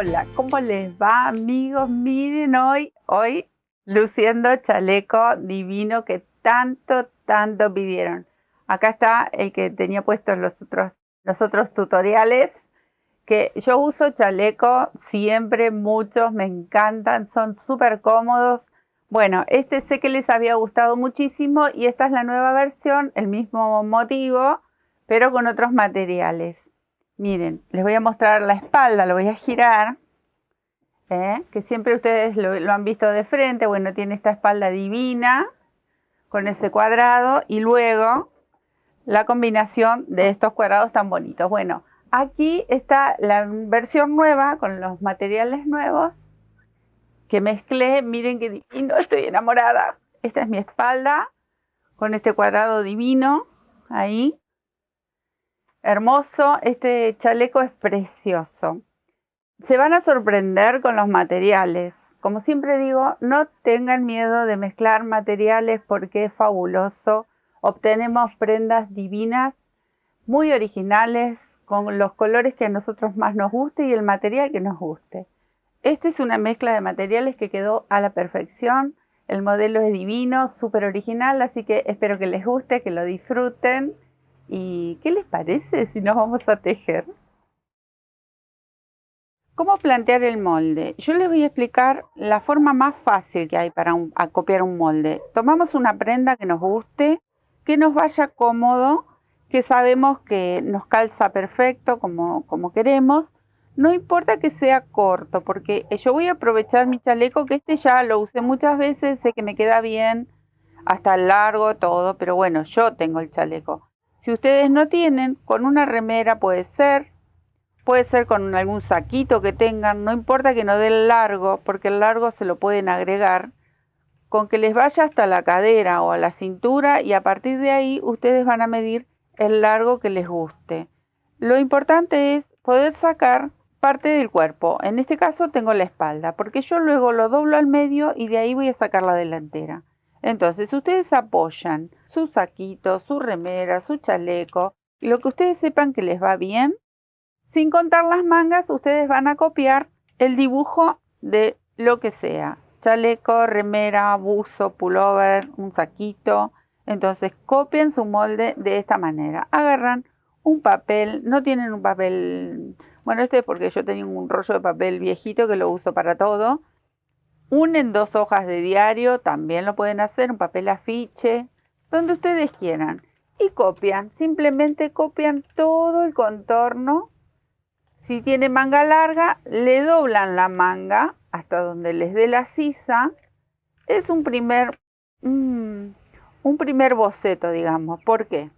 Hola, ¿cómo les va, amigos? Miren hoy luciendo chaleco divino que tanto pidieron. Acá está el que tenía puestos los otros tutoriales, que yo uso chaleco siempre, muchos, me encantan, son súper cómodos. Bueno, este sé que les había gustado muchísimo y esta es la nueva versión, el mismo motivo, pero con otros materiales. Miren, les voy a mostrar la espalda, lo voy a girar, que siempre ustedes lo han visto de frente. Bueno, tiene esta espalda divina con ese cuadrado y luego la combinación de estos cuadrados tan bonitos. Bueno, aquí está la versión nueva con los materiales nuevos que mezclé. Miren qué divino, estoy enamorada. Esta es mi espalda con este cuadrado divino ahí. Hermoso, este chaleco es precioso. Se van a sorprender con los materiales. Como siempre digo, no tengan miedo de mezclar materiales porque es fabuloso. Obtenemos prendas divinas, muy originales, con los colores que a nosotros más nos guste y el material que nos guste. Esta es una mezcla de materiales que quedó a la perfección. El modelo es divino, súper original, así que espero que les guste, que lo disfruten. ¿Y qué les parece si nos vamos a tejer? ¿Cómo plantear el molde? Yo les voy a explicar la forma más fácil que hay para copiar un molde. Tomamos una prenda que nos guste, que nos vaya cómodo, que sabemos que nos calza perfecto como queremos. No importa que sea corto, porque yo voy a aprovechar mi chaleco, que este ya lo usé muchas veces, sé que me queda bien, hasta largo, todo, pero bueno, yo tengo el chaleco. Si ustedes no tienen, con una remera puede ser con algún saquito que tengan, no importa que no dé el largo, porque el largo se lo pueden agregar, con que les vaya hasta la cadera o a la cintura y a partir de ahí ustedes van a medir el largo que les guste. Lo importante es poder sacar parte del cuerpo, en este caso tengo la espalda, porque yo luego lo doblo al medio y de ahí voy a sacar la delantera. Entonces ustedes apoyan su saquito, su remera, su chaleco y lo que ustedes sepan que les va bien. Sin contar las mangas, ustedes van a copiar el dibujo de lo que sea. Chaleco, remera, buzo, pullover, un saquito. Entonces copien su molde de esta manera. Agarran un papel, no tienen un papel, bueno, este es porque yo tenía un rollo de papel viejito que lo uso para todo. Unen 2 hojas de diario, también lo pueden hacer, un papel afiche, donde ustedes quieran. Y copian, simplemente copian todo el contorno. Si tiene manga larga, le doblan la manga hasta donde les dé la sisa. Es un primer boceto, digamos. ¿Por qué?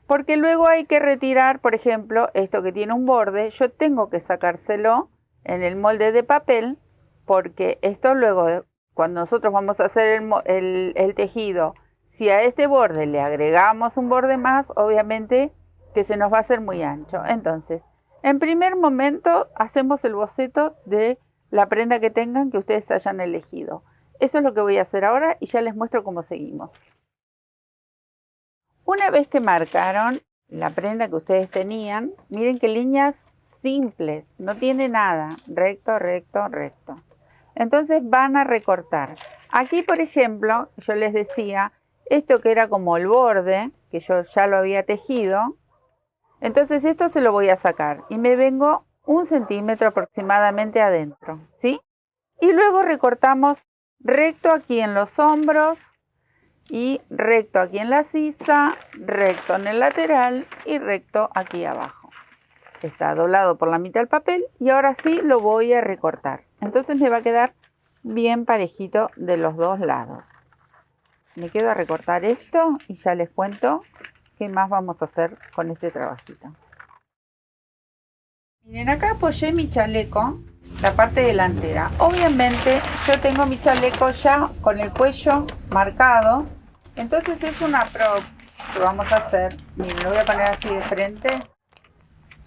Porque luego hay que retirar, por ejemplo, esto que tiene un borde. Yo tengo que sacárselo en el molde de papel, porque esto luego, cuando nosotros vamos a hacer el tejido, si a este borde le agregamos un borde más, obviamente que se nos va a hacer muy ancho. Entonces, en primer momento hacemos el boceto de la prenda que tengan que ustedes hayan elegido. Eso es lo que voy a hacer ahora y ya les muestro cómo seguimos. Una vez que marcaron la prenda que ustedes tenían, miren qué líneas simples, no tiene nada, recto, recto, recto. Entonces van a recortar. Aquí, por ejemplo, yo les decía, esto que era como el borde, que yo ya lo había tejido, entonces esto se lo voy a sacar y me vengo 1 centímetro aproximadamente adentro, ¿sí? Y luego recortamos recto aquí en los hombros y recto aquí en la sisa, recto en el lateral y recto aquí abajo. Está doblado por la mitad el papel y ahora sí lo voy a recortar. Entonces me va a quedar bien parejito de los dos lados. Me quedo a recortar esto y ya les cuento qué más vamos a hacer con este trabajito. Miren, acá apoyé mi chaleco, la parte delantera. Obviamente yo tengo mi chaleco ya con el cuello marcado. Entonces es una prop que vamos a hacer. Miren, lo voy a poner así de frente.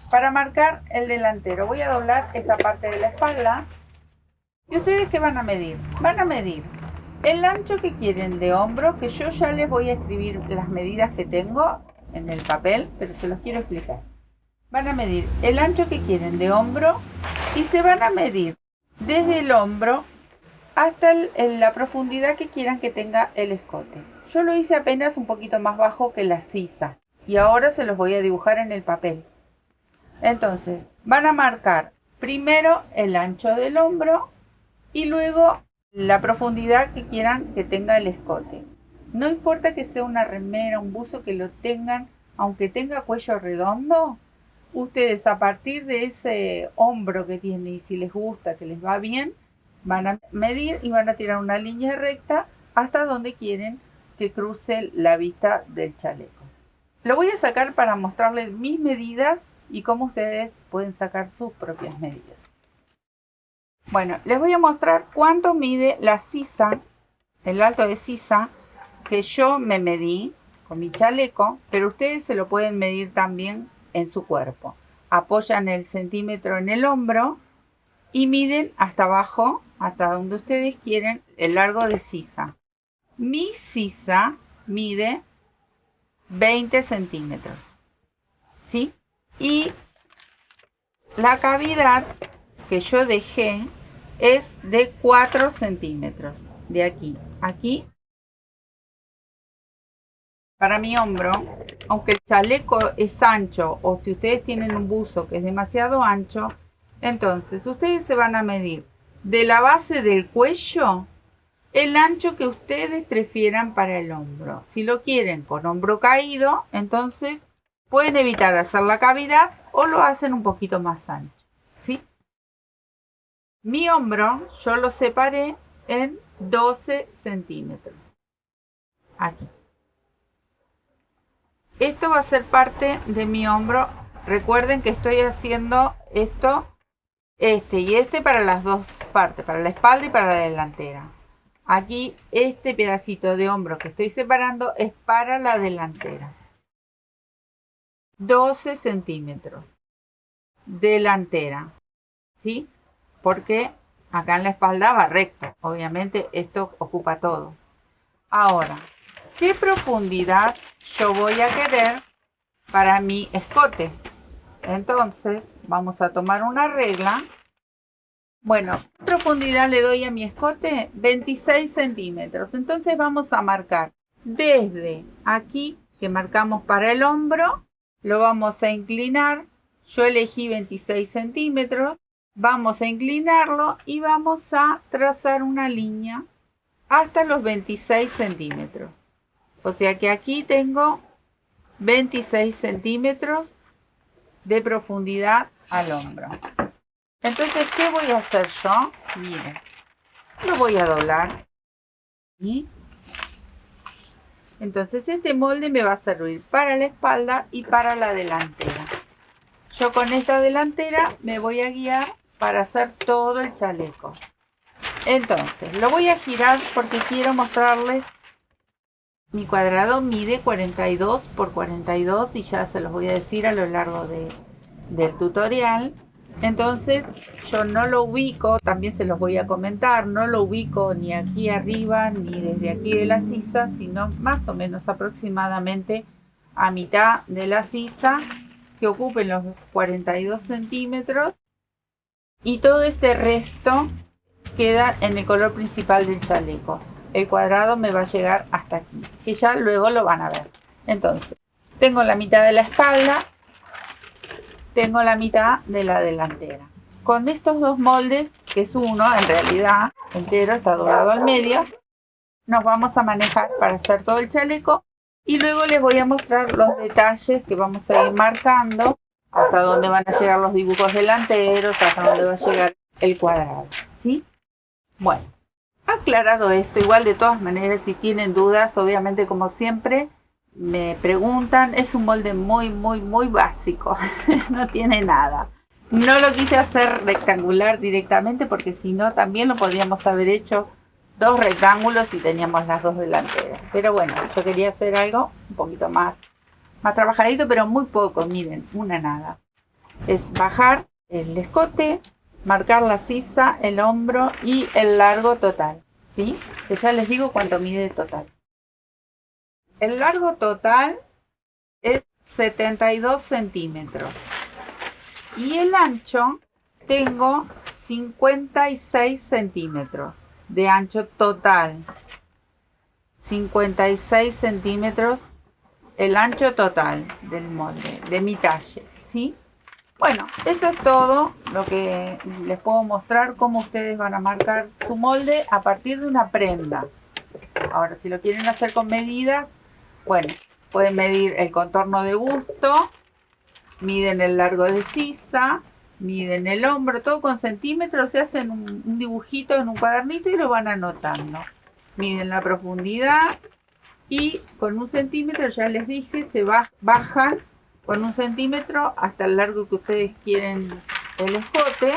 Para marcar el delantero voy a doblar esta parte de la espalda. ¿Y ustedes qué van a medir? Van a medir el ancho que quieren de hombro, que yo ya les voy a escribir las medidas que tengo en el papel, pero se los quiero explicar. Van a medir el ancho que quieren de hombro y se van a medir desde el hombro hasta la profundidad que quieran que tenga el escote. Yo lo hice apenas un poquito más bajo que la sisa y ahora se los voy a dibujar en el papel. Entonces van a marcar primero el ancho del hombro y luego la profundidad que quieran que tenga el escote. No importa que sea una remera, un buzo, que lo tengan, aunque tenga cuello redondo, ustedes a partir de ese hombro que tiene y si les gusta, que les va bien, van a medir y van a tirar una línea recta hasta donde quieren que cruce la vista del chaleco. Lo voy a sacar para mostrarles mis medidas y cómo ustedes pueden sacar sus propias medidas. Bueno, les voy a mostrar cuánto mide la sisa, el alto de sisa, que yo me medí con mi chaleco, pero ustedes se lo pueden medir también en su cuerpo. Apoyan el centímetro en el hombro y miden hasta abajo, hasta donde ustedes quieren, el largo de sisa. Mi sisa mide 20 centímetros, ¿sí? Y la cavidad que yo dejé es de 4 centímetros, de aquí a aquí. Para mi hombro, aunque el chaleco es ancho o si ustedes tienen un buzo que es demasiado ancho, entonces ustedes se van a medir de la base del cuello el ancho que ustedes prefieran para el hombro. Si lo quieren con hombro caído, entonces pueden evitar hacer la cavidad o lo hacen un poquito más ancho, ¿sí? Mi hombro yo lo separé en 12 centímetros. Aquí. Esto va a ser parte de mi hombro. Recuerden que estoy haciendo esto, y este para las dos partes, para la espalda y para la delantera. Aquí este pedacito de hombro que estoy separando es para la delantera. 12 centímetros. Delantera. ¿Sí? Porque acá en la espalda va recto. Obviamente esto ocupa todo. Ahora, ¿qué profundidad yo voy a querer para mi escote? Entonces vamos a tomar una regla. Bueno, ¿qué profundidad le doy a mi escote? 26 centímetros. Entonces vamos a marcar desde aquí, que marcamos para el hombro, lo vamos a inclinar. Yo elegí 26 centímetros. Vamos a inclinarlo y vamos a trazar una línea hasta los 26 centímetros. O sea que aquí tengo 26 centímetros de profundidad al hombro. Entonces, ¿qué voy a hacer yo? Miren, lo voy a doblar. ¿Sí? Entonces, este molde me va a servir para la espalda y para la delantera. Yo con esta delantera me voy a guiar para hacer todo el chaleco. Entonces, lo voy a girar porque quiero mostrarles. Mi cuadrado mide 42 por 42 y ya se los voy a decir a lo largo del tutorial. Entonces yo no lo ubico, también se los voy a comentar, no lo ubico ni aquí arriba ni desde aquí de la sisa, sino más o menos aproximadamente a mitad de la sisa, que ocupen los 42 centímetros, y todo este resto queda en el color principal del chaleco. El cuadrado me va a llegar hasta aquí, que ya luego lo van a ver. Entonces, tengo la mitad de la espalda, tengo la mitad de la delantera. Con estos dos moldes, que es uno, en realidad entero, está doblado al medio, nos vamos a manejar para hacer todo el chaleco y luego les voy a mostrar los detalles que vamos a ir marcando, hasta dónde van a llegar los dibujos delanteros, hasta dónde va a llegar el cuadrado, ¿sí? Bueno, aclarado esto, igual de todas maneras, si tienen dudas, obviamente como siempre, me preguntan. Es un molde muy básico, no tiene nada. No lo quise hacer rectangular directamente porque si no también lo podríamos haber hecho dos rectángulos y teníamos las dos delanteras. Pero bueno, yo quería hacer algo un poquito más trabajadito, pero muy poco, miren, una nada. Es bajar el escote, marcar la sisa, el hombro y el largo total, ¿sí? Que ya les digo cuánto mide total. El largo total es 72 centímetros y el ancho tengo 56 centímetros de ancho total. 56 centímetros el ancho total del molde, de mi talle, ¿sí? Bueno, eso es todo lo que les puedo mostrar, cómo ustedes van a marcar su molde a partir de una prenda. Ahora, si lo quieren hacer con medidas, bueno, pueden medir el contorno de busto, miden el largo de sisa, miden el hombro, todo con centímetros, se hacen un dibujito en un cuadernito y lo van anotando. Miden la profundidad y con 1 centímetro, ya les dije, se bajan con 1 centímetro hasta el largo que ustedes quieren el escote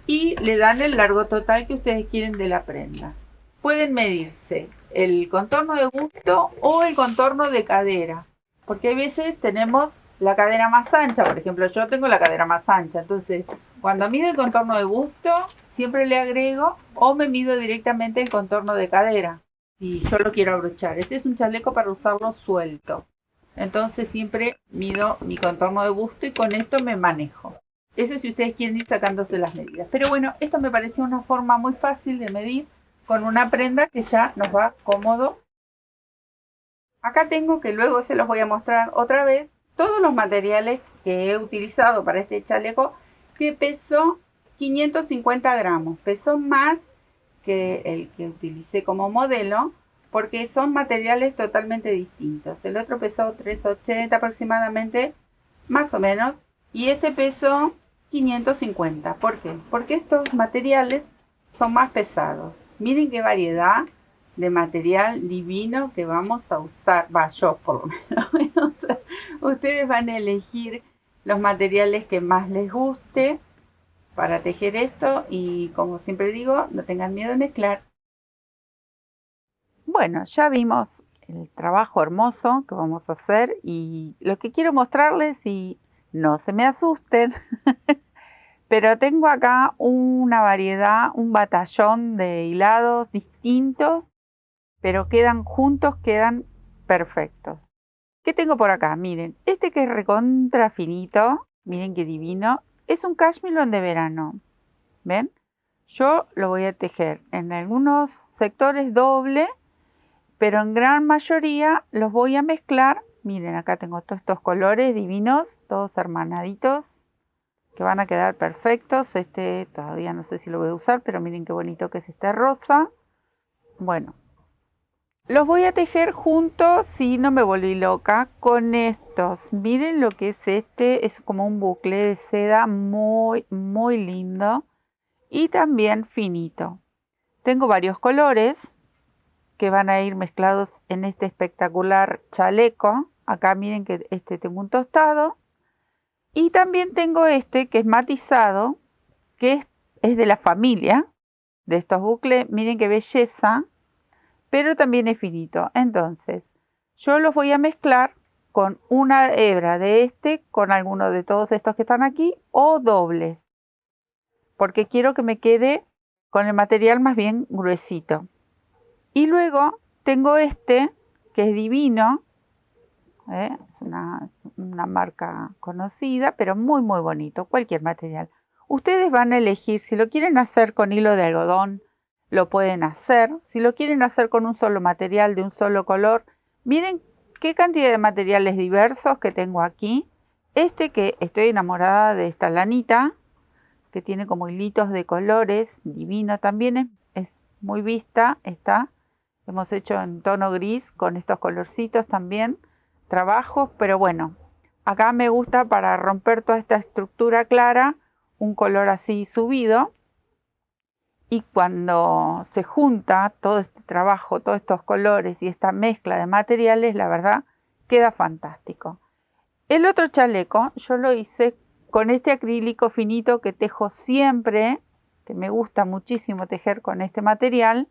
y le dan el largo total que ustedes quieren de la prenda. Pueden medirse el contorno de busto o el contorno de cadera, porque a veces tenemos la cadera más ancha. Por ejemplo, yo tengo la cadera más ancha, entonces cuando mido el contorno de busto siempre le agrego o me mido directamente el contorno de cadera si yo lo quiero abrochar. Este es un chaleco para usarlo suelto, entonces siempre mido mi contorno de busto y con esto me manejo. Eso si ustedes quieren ir sacándose las medidas. Pero bueno, esto me pareció una forma muy fácil de medir con una prenda que ya nos va cómodo. Acá tengo, que luego se los voy a mostrar otra vez, todos los materiales que he utilizado para este chaleco, que pesó 550 gramos. Pesó más que el que utilicé como modelo, porque son materiales totalmente distintos. El otro pesó 380 aproximadamente, más o menos, y este pesó 550. ¿Por qué? Porque estos materiales son más pesados. Miren qué variedad de material divino que vamos a usar. Va, yo por lo menos. Ustedes van a elegir los materiales que más les guste para tejer esto y, como siempre digo, no tengan miedo de mezclar. Bueno, ya vimos el trabajo hermoso que vamos a hacer y lo que quiero mostrarles, y no se me asusten, pero tengo acá una variedad, un batallón de hilados distintos, pero quedan juntos, quedan perfectos. ¿Qué tengo por acá? Miren, este que es recontra finito, miren qué divino, es un cashmere de verano. ¿Ven? Yo lo voy a tejer en algunos sectores doble, pero en gran mayoría los voy a mezclar. Miren, acá tengo todos estos colores divinos, todos hermanaditos, que van a quedar perfectos. Este todavía no sé si lo voy a usar, pero miren qué bonito que es este rosa. Bueno, los voy a tejer juntos, si no me volví loca, con estos. Miren lo que es este, es como un bucle de seda muy, muy lindo y también finito. Tengo varios colores que van a ir mezclados en este espectacular chaleco. Acá miren que tengo un tostado. Y también tengo este que es matizado, que es de la familia de estos bucles. Miren qué belleza, pero también es finito. Entonces, yo los voy a mezclar con una hebra de con alguno de todos estos que están aquí, o dobles, porque quiero que me quede con el material más bien gruesito. Y luego tengo este, que es divino, es una marca conocida, pero muy muy bonito, cualquier material. Ustedes van a elegir, si lo quieren hacer con hilo de algodón, lo pueden hacer. Si lo quieren hacer con un solo material, de un solo color, miren qué cantidad de materiales diversos que tengo aquí. Este, que estoy enamorada de esta lanita, que tiene como hilitos de colores, divino también, es muy vista, está. Hemos hecho en tono gris con estos colorcitos también trabajos, pero bueno, acá me gusta, para romper toda esta estructura clara, un color así subido. Y cuando se junta todo este trabajo, todos estos colores y esta mezcla de materiales, la verdad queda fantástico. El otro chaleco yo lo hice con este acrílico finito que tejo siempre, que me gusta muchísimo tejer con este material,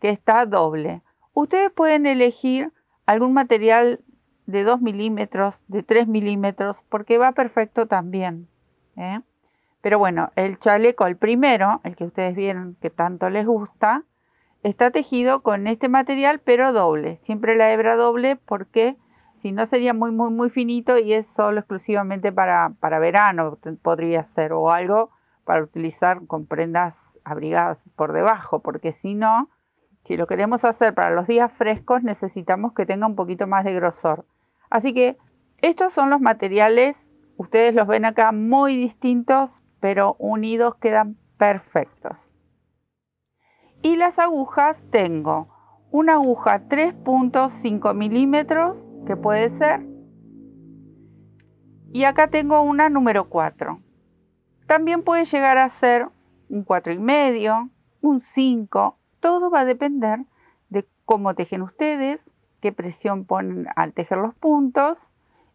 que está doble. Ustedes pueden elegir algún material de 2 milímetros, de 3 milímetros, porque va perfecto también, ¿eh? Pero bueno, el chaleco, el primero, el que ustedes vieron que tanto les gusta, está tejido con este material, pero doble. Siempre la hebra doble, porque si no sería muy finito y es solo exclusivamente para verano, podría ser, o algo para utilizar con prendas abrigadas por debajo, porque si no, si lo queremos hacer para los días frescos, necesitamos que tenga un poquito más de grosor. Así que estos son los materiales, ustedes los ven acá muy distintos, pero unidos quedan perfectos. Y las agujas, tengo una aguja 3.5 milímetros, que puede ser, y acá tengo una número 4. También puede llegar a ser un 4,5, un 5, todo va a depender de cómo tejen ustedes, qué presión ponen al tejer los puntos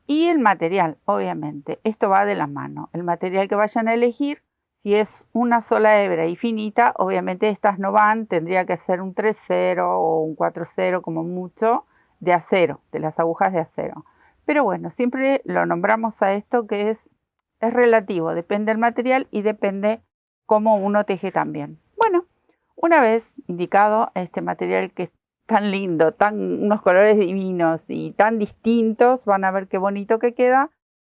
y el material, obviamente. Esto va de la mano. El material que vayan a elegir, si es una sola hebra y finita, obviamente estas no van, tendría que ser un 3,0 o un 4,0 como mucho, de acero, de las agujas de acero. Pero bueno, siempre lo nombramos a esto que es relativo, depende del material y depende cómo uno teje también. Bueno, una vez indicado este material que es tan lindo, unos colores divinos y tan distintos, van a ver qué bonito que queda,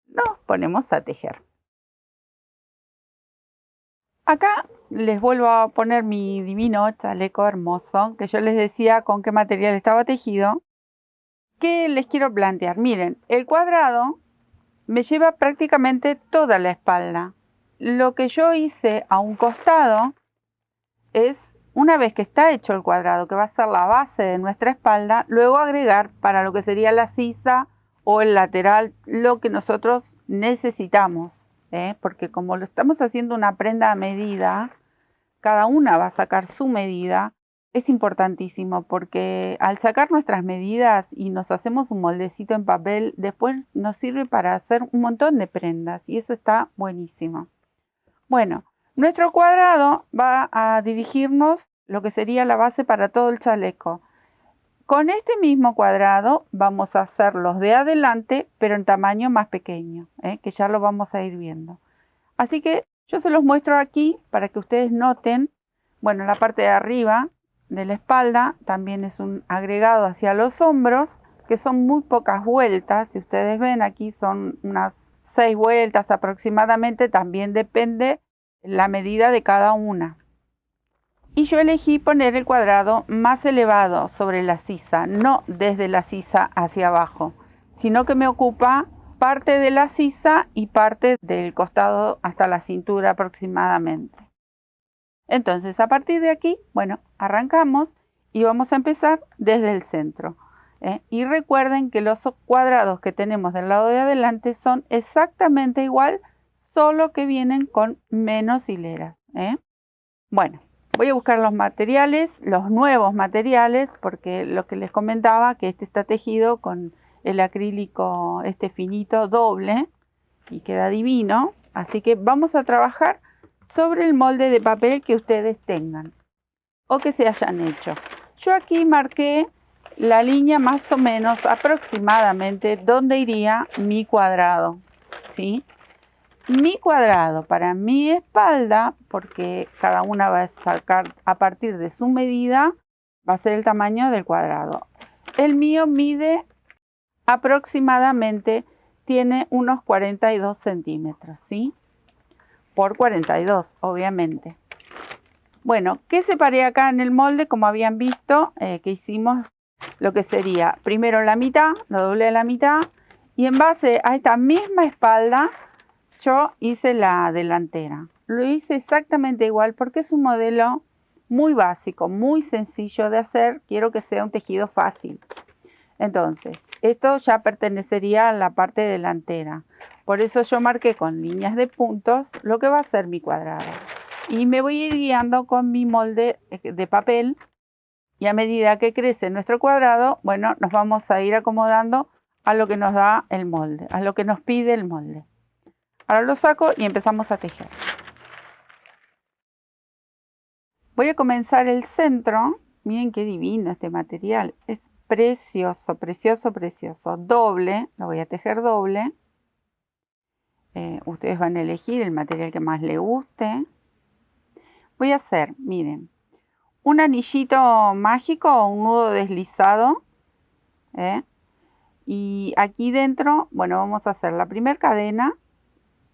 nos ponemos a tejer. Acá les vuelvo a poner mi divino chaleco hermoso, que yo les decía con qué material estaba tejido. ¿Qué les quiero plantear? Miren, el cuadrado me lleva prácticamente toda la espalda. Lo que yo hice a un costado es, una vez que está hecho el cuadrado, que va a ser la base de nuestra espalda, luego agregar para lo que sería la sisa o el lateral lo que nosotros necesitamos, porque como lo estamos haciendo una prenda a medida, cada una va a sacar su medida. Es importantísimo porque al sacar nuestras medidas y nos hacemos un moldecito en papel, después nos sirve para hacer un montón de prendas y eso está buenísimo. Bueno, nuestro cuadrado va a dirigirnos lo que sería la base para todo el chaleco. Con este mismo cuadrado vamos a hacer los de adelante, pero en tamaño más pequeño, que ya lo vamos a ir viendo. Así que yo se los muestro aquí para que ustedes noten, bueno, la parte de arriba de la espalda también es un agregado hacia los hombros, que son muy pocas vueltas. Si ustedes ven aquí son unas 6 vueltas aproximadamente, también depende la medida de cada una. Y yo elegí poner el cuadrado más elevado sobre la sisa, no desde la sisa hacia abajo, sino que me ocupa parte de la sisa y parte del costado hasta la cintura aproximadamente. Entonces, a partir de aquí, bueno, arrancamos y vamos a empezar desde el centro. Y recuerden que los cuadrados que tenemos del lado de adelante son exactamente igual, solo que vienen con menos hileras. Bueno, voy a buscar los materiales, los nuevos materiales, porque lo que les comentaba, que este está tejido con el acrílico este finito doble y queda divino. Así que vamos a trabajar sobre el molde de papel que ustedes tengan o que se hayan hecho. Yo aquí marqué la línea más o menos aproximadamente donde iría mi cuadrado, ¿sí? Mi cuadrado para mi espalda, porque cada una va a sacar a partir de su medida, va a ser el tamaño del cuadrado. El mío mide aproximadamente, tiene unos 42 centímetros, ¿sí? Por 42, obviamente. Bueno, ¿qué separé acá en el molde? Como habían visto, que hicimos lo que sería primero la mitad, lo doblé a la mitad, y en base a esta misma espalda, yo hice la delantera. Lo hice exactamente igual porque es un modelo muy básico, muy sencillo de hacer. Quiero que sea un tejido fácil. Entonces, esto ya pertenecería a la parte delantera. Por eso yo marqué con líneas de puntos lo que va a ser mi cuadrado. Y me voy a ir guiando con mi molde de papel. Y a medida que crece nuestro cuadrado, bueno, nos vamos a ir acomodando a lo que nos da el molde, a lo que nos pide el molde. Ahora lo saco y empezamos a tejer. Voy a comenzar el centro. Miren qué divino este material. Es precioso, precioso, precioso. Doble, lo voy a tejer doble. Ustedes van a elegir el material que más les guste. Voy a hacer, miren, un anillito mágico o un nudo deslizado. Y aquí dentro, bueno, vamos a hacer la primera cadena,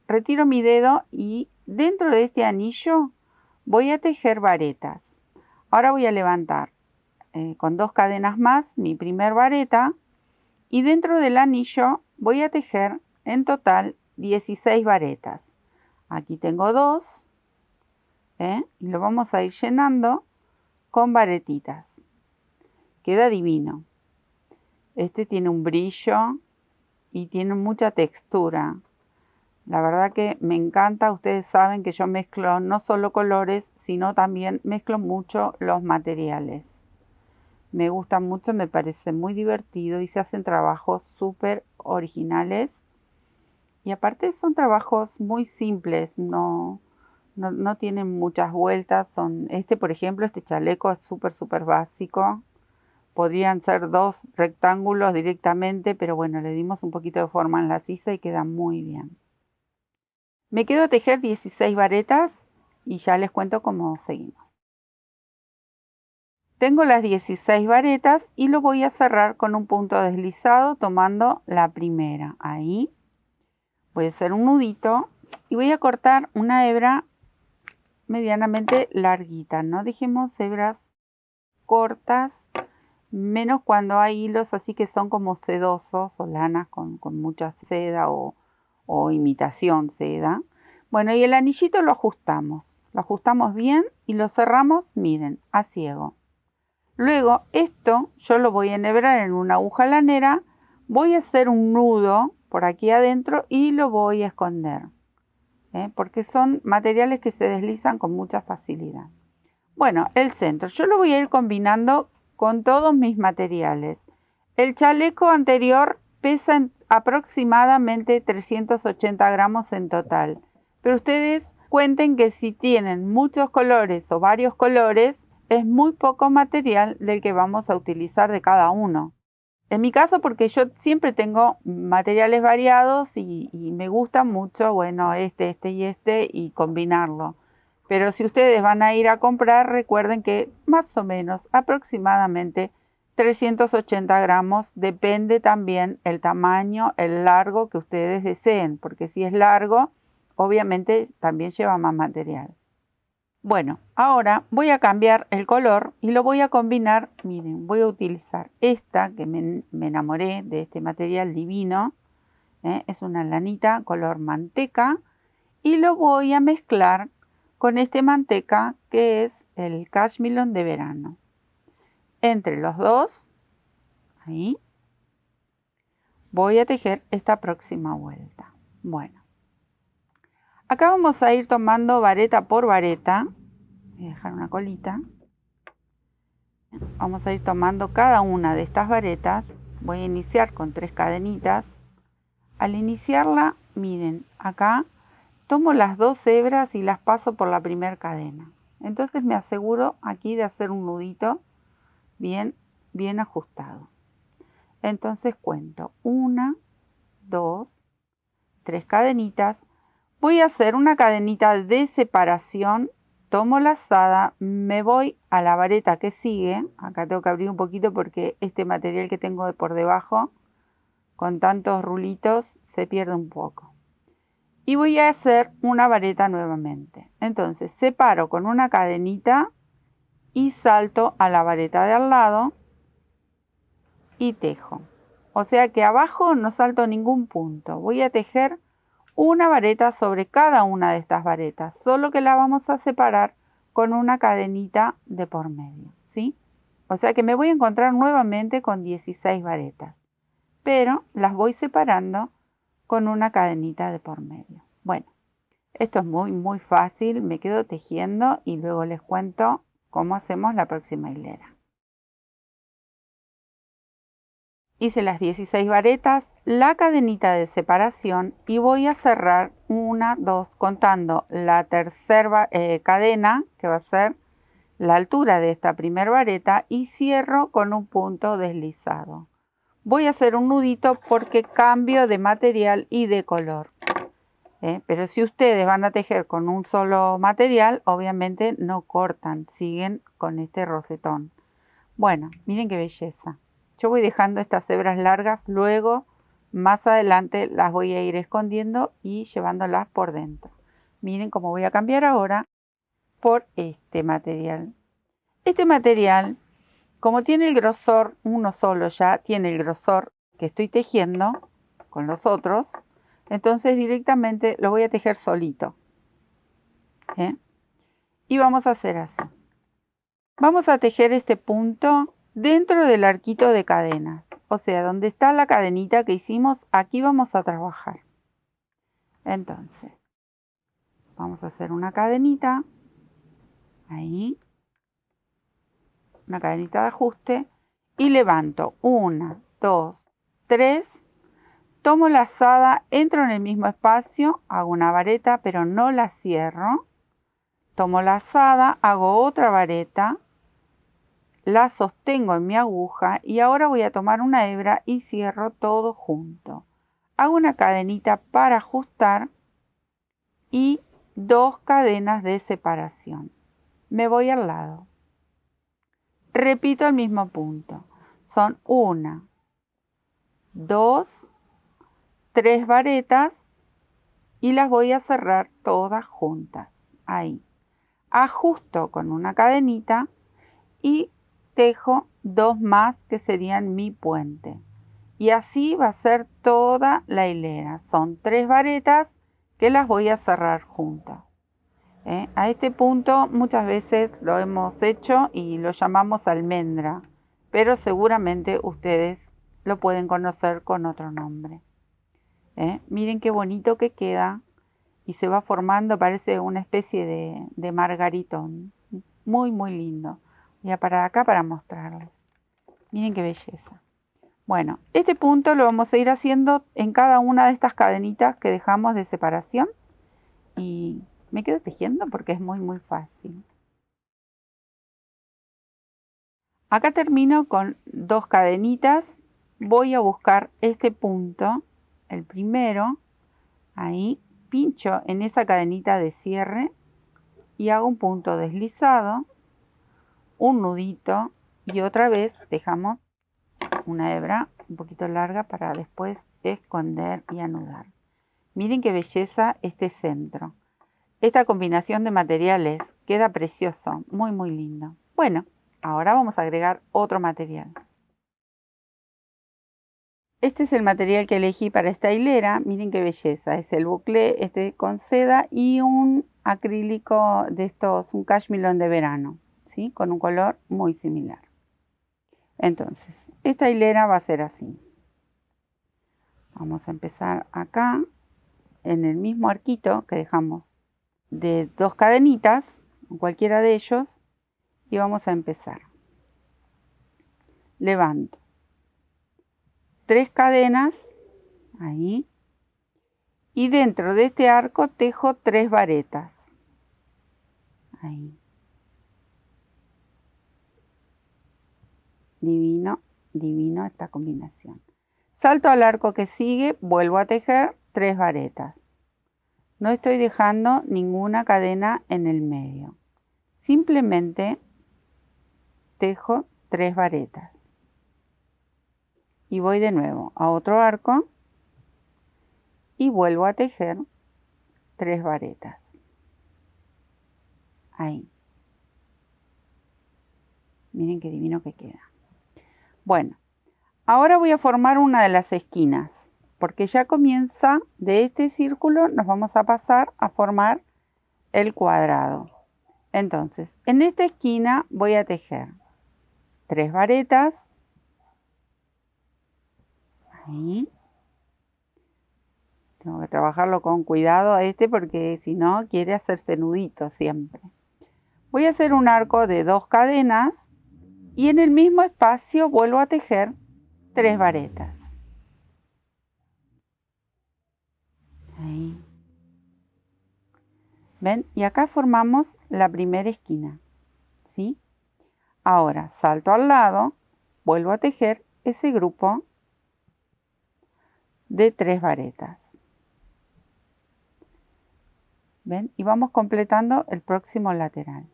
retiro mi dedo y dentro de este anillo voy a tejer varetas. Ahora voy a levantar con 2 cadenas más mi primer vareta y dentro del anillo voy a tejer en total 16 varetas. Aquí tengo 2 y lo vamos a ir llenando con varetitas. Queda divino. Este tiene un brillo y tiene mucha textura. La verdad que me encanta. Ustedes saben que yo mezclo no solo colores, sino también mezclo mucho los materiales. Me gusta mucho, me parece muy divertido y se hacen trabajos súper originales. Y aparte son trabajos muy simples, no tienen muchas vueltas. Por ejemplo, este chaleco es súper básico. Podrían ser 2 rectángulos directamente, pero bueno, le dimos un poquito de forma en la sisa y queda muy bien. Me quedo a tejer 16 varetas y ya les cuento cómo seguimos. Tengo las 16 varetas y lo voy a cerrar con un punto deslizado tomando la primera. Ahí voy a hacer un nudito y voy a cortar una hebra medianamente larguita. No dejemos hebras cortas, menos cuando hay hilos así que son como sedosos o lanas con mucha seda o imitación seda. Bueno, y el anillito lo ajustamos bien y lo cerramos, miren, a ciego. Luego esto yo lo voy a enhebrar en una aguja lanera, voy a hacer un nudo por aquí adentro y lo voy a esconder, porque son materiales que se deslizan con mucha facilidad. Bueno, el centro, yo lo voy a ir combinando con todos mis materiales. El chaleco anterior pesa aproximadamente 380 gramos en total, pero ustedes cuenten que si tienen muchos colores o varios colores, es muy poco material del que vamos a utilizar de cada uno. En mi caso, porque yo siempre tengo materiales variados y me gusta mucho, bueno, este y combinarlo. Pero si ustedes van a ir a comprar, recuerden que más o menos aproximadamente 380 gramos, depende también el tamaño, el largo que ustedes deseen, porque si es largo, obviamente también lleva más material. Bueno, ahora voy a cambiar el color y lo voy a combinar. Miren, voy a utilizar esta que me enamoré de este material divino. Es una lanita color manteca y lo voy a mezclar con este manteca que es el cashmilon de verano. Entre los dos, ahí, voy a tejer esta próxima vuelta. Bueno. Acá vamos a ir tomando vareta por vareta. Voy a dejar una colita. Vamos a ir tomando cada una de estas varetas. Voy a iniciar con 3 cadenitas. Al iniciarla, miren, acá tomo las 2 hebras y las paso por la primera cadena. Entonces me aseguro aquí de hacer un nudito bien ajustado. Entonces cuento 1, 2, 3 cadenitas. Voy a hacer una cadenita de separación, tomo lazada, me voy a la vareta que sigue. Acá tengo que abrir un poquito porque este material que tengo por debajo, con tantos rulitos, se pierde un poco. Y voy a hacer una vareta nuevamente. Entonces separo con una cadenita y salto a la vareta de al lado y tejo. O sea que abajo no salto ningún punto. Voy a tejer una vareta sobre cada una de estas varetas, solo que la vamos a separar con una cadenita de por medio, ¿sí? O sea que me voy a encontrar nuevamente con 16 varetas, pero las voy separando con una cadenita de por medio. Bueno, esto es muy fácil, me quedo tejiendo y luego les cuento cómo hacemos la próxima hilera. Hice las 16 varetas, la cadenita de separación y voy a cerrar 1, 2, contando la tercera cadena, que va a ser la altura de esta primera vareta, y cierro con un punto deslizado. Voy a hacer un nudito porque cambio de material y de color. Pero si ustedes van a tejer con un solo material, obviamente no cortan, siguen con este rosetón. Bueno, miren qué belleza. Yo voy dejando estas hebras largas, luego más adelante las voy a ir escondiendo y llevándolas por dentro. Miren cómo voy a cambiar ahora por este material. Este material, como tiene el grosor, uno solo ya tiene el grosor que estoy tejiendo con los otros, entonces directamente lo voy a tejer solito. Y vamos a hacer así. Vamos a tejer este punto dentro del arquito de cadenas. O sea, donde está la cadenita que hicimos, aquí vamos a trabajar. Entonces, vamos a hacer una cadenita. Ahí. Una cadenita de ajuste. Y levanto 1, 2, 3. Tomo la lazada, entro en el mismo espacio, hago una vareta, pero no la cierro. Tomo la lazada, hago otra vareta. La sostengo en mi aguja y ahora voy a tomar una hebra y cierro todo junto. Hago una cadenita para ajustar y 2 cadenas de separación. Me voy al lado. Repito el mismo punto. Son 1, 2, 3 varetas y las voy a cerrar todas juntas. Ahí. Ajusto con una cadenita y tejo 2 más que serían mi puente. Y así va a ser toda la hilera. Son 3 varetas que las voy a cerrar juntas. A este punto muchas veces lo hemos hecho y lo llamamos almendra, pero seguramente ustedes lo pueden conocer con otro nombre. Miren qué bonito que queda y se va formando, parece una especie de margaritón. Muy, muy lindo. Voy a parar acá para mostrarles. Miren qué belleza. Bueno, este punto lo vamos a ir haciendo en cada una de estas cadenitas que dejamos de separación. Y me quedo tejiendo porque es muy, muy fácil. Acá termino con 2 cadenitas. Voy a buscar este punto, el primero. Ahí pincho en esa cadenita de cierre y hago un punto deslizado, un nudito y otra vez dejamos una hebra un poquito larga para después esconder y anudar. Miren qué belleza este centro. Esta combinación de materiales queda precioso, muy muy lindo. Bueno, ahora vamos a agregar otro material. Este es el material que elegí para esta hilera. Miren qué belleza. Es el buclé este con seda y un acrílico de estos, un cashmilón de verano, ¿sí? Con un color muy similar. Entonces, esta hilera va a ser así. Vamos a empezar acá, en el mismo arquito que dejamos de 2 cadenitas, en cualquiera de ellos, y vamos a empezar. Levanto 3 cadenas, ahí, y dentro de este arco tejo 3 varetas, ahí. Divino, divino esta combinación. Salto al arco que sigue, vuelvo a tejer 3 varetas. No estoy dejando ninguna cadena en el medio. Simplemente tejo 3 varetas. Y voy de nuevo a otro arco y vuelvo a tejer 3 varetas. Ahí. Miren qué divino que queda. Bueno, ahora voy a formar una de las esquinas, porque ya comienza de este círculo, nos vamos a pasar a formar el cuadrado. Entonces, en esta esquina voy a tejer 3 varetas. Ahí. Tengo que trabajarlo con cuidado a este porque si no quiere hacerse nudito siempre. Voy a hacer un arco de 2 cadenas y en el mismo espacio vuelvo a tejer 3 varetas. Ahí. ¿Ven? Y acá formamos la primera esquina. ¿Sí? Ahora salto al lado, vuelvo a tejer ese grupo de 3 varetas. ¿Ven? Y vamos completando el próximo lateral.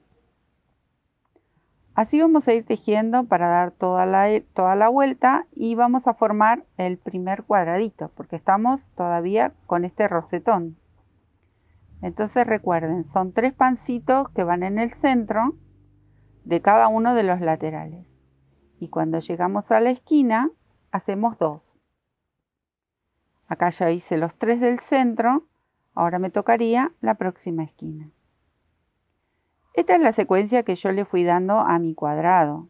Así vamos a ir tejiendo para dar toda la vuelta y vamos a formar el primer cuadradito porque estamos todavía con este rosetón. Entonces recuerden, son 3 pancitos que van en el centro de cada uno de los laterales. Y cuando llegamos a la esquina, hacemos 2. Acá ya hice los 3 del centro, ahora me tocaría la próxima esquina. Esta es la secuencia que yo le fui dando a mi cuadrado.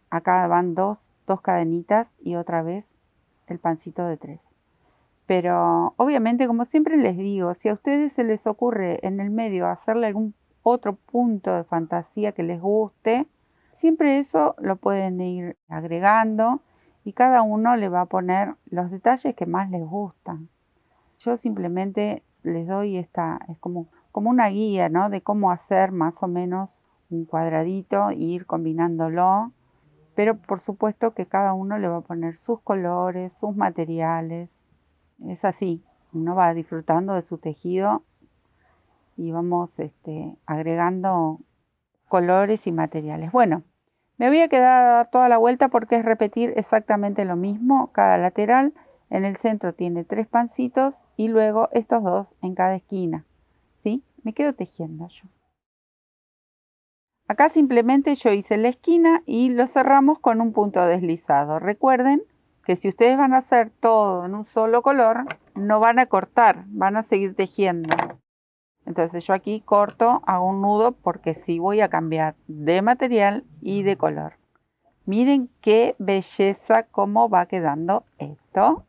Acá van dos cadenitas y otra vez el pancito de 3. Pero obviamente, como siempre les digo, si a ustedes se les ocurre en el medio hacerle algún otro punto de fantasía que les guste, siempre eso lo pueden ir agregando y cada uno le va a poner los detalles que más les gustan. Yo simplemente les doy es como una guía, ¿no? De cómo hacer más o menos un cuadradito e ir combinándolo. Pero por supuesto que cada uno le va a poner sus colores, sus materiales. Es así, uno va disfrutando de su tejido y vamos agregando colores y materiales. Bueno, me voy a quedar toda la vuelta porque es repetir exactamente lo mismo. Cada lateral en el centro tiene 3 pancitos y luego estos 2 en cada esquina. ¿Sí? Me quedo tejiendo yo. Acá simplemente yo hice la esquina y lo cerramos con un punto deslizado. Recuerden que si ustedes van a hacer todo en un solo color, no van a cortar, van a seguir tejiendo. Entonces yo aquí corto, hago un nudo porque sí voy a cambiar de material y de color. Miren qué belleza cómo va quedando esto.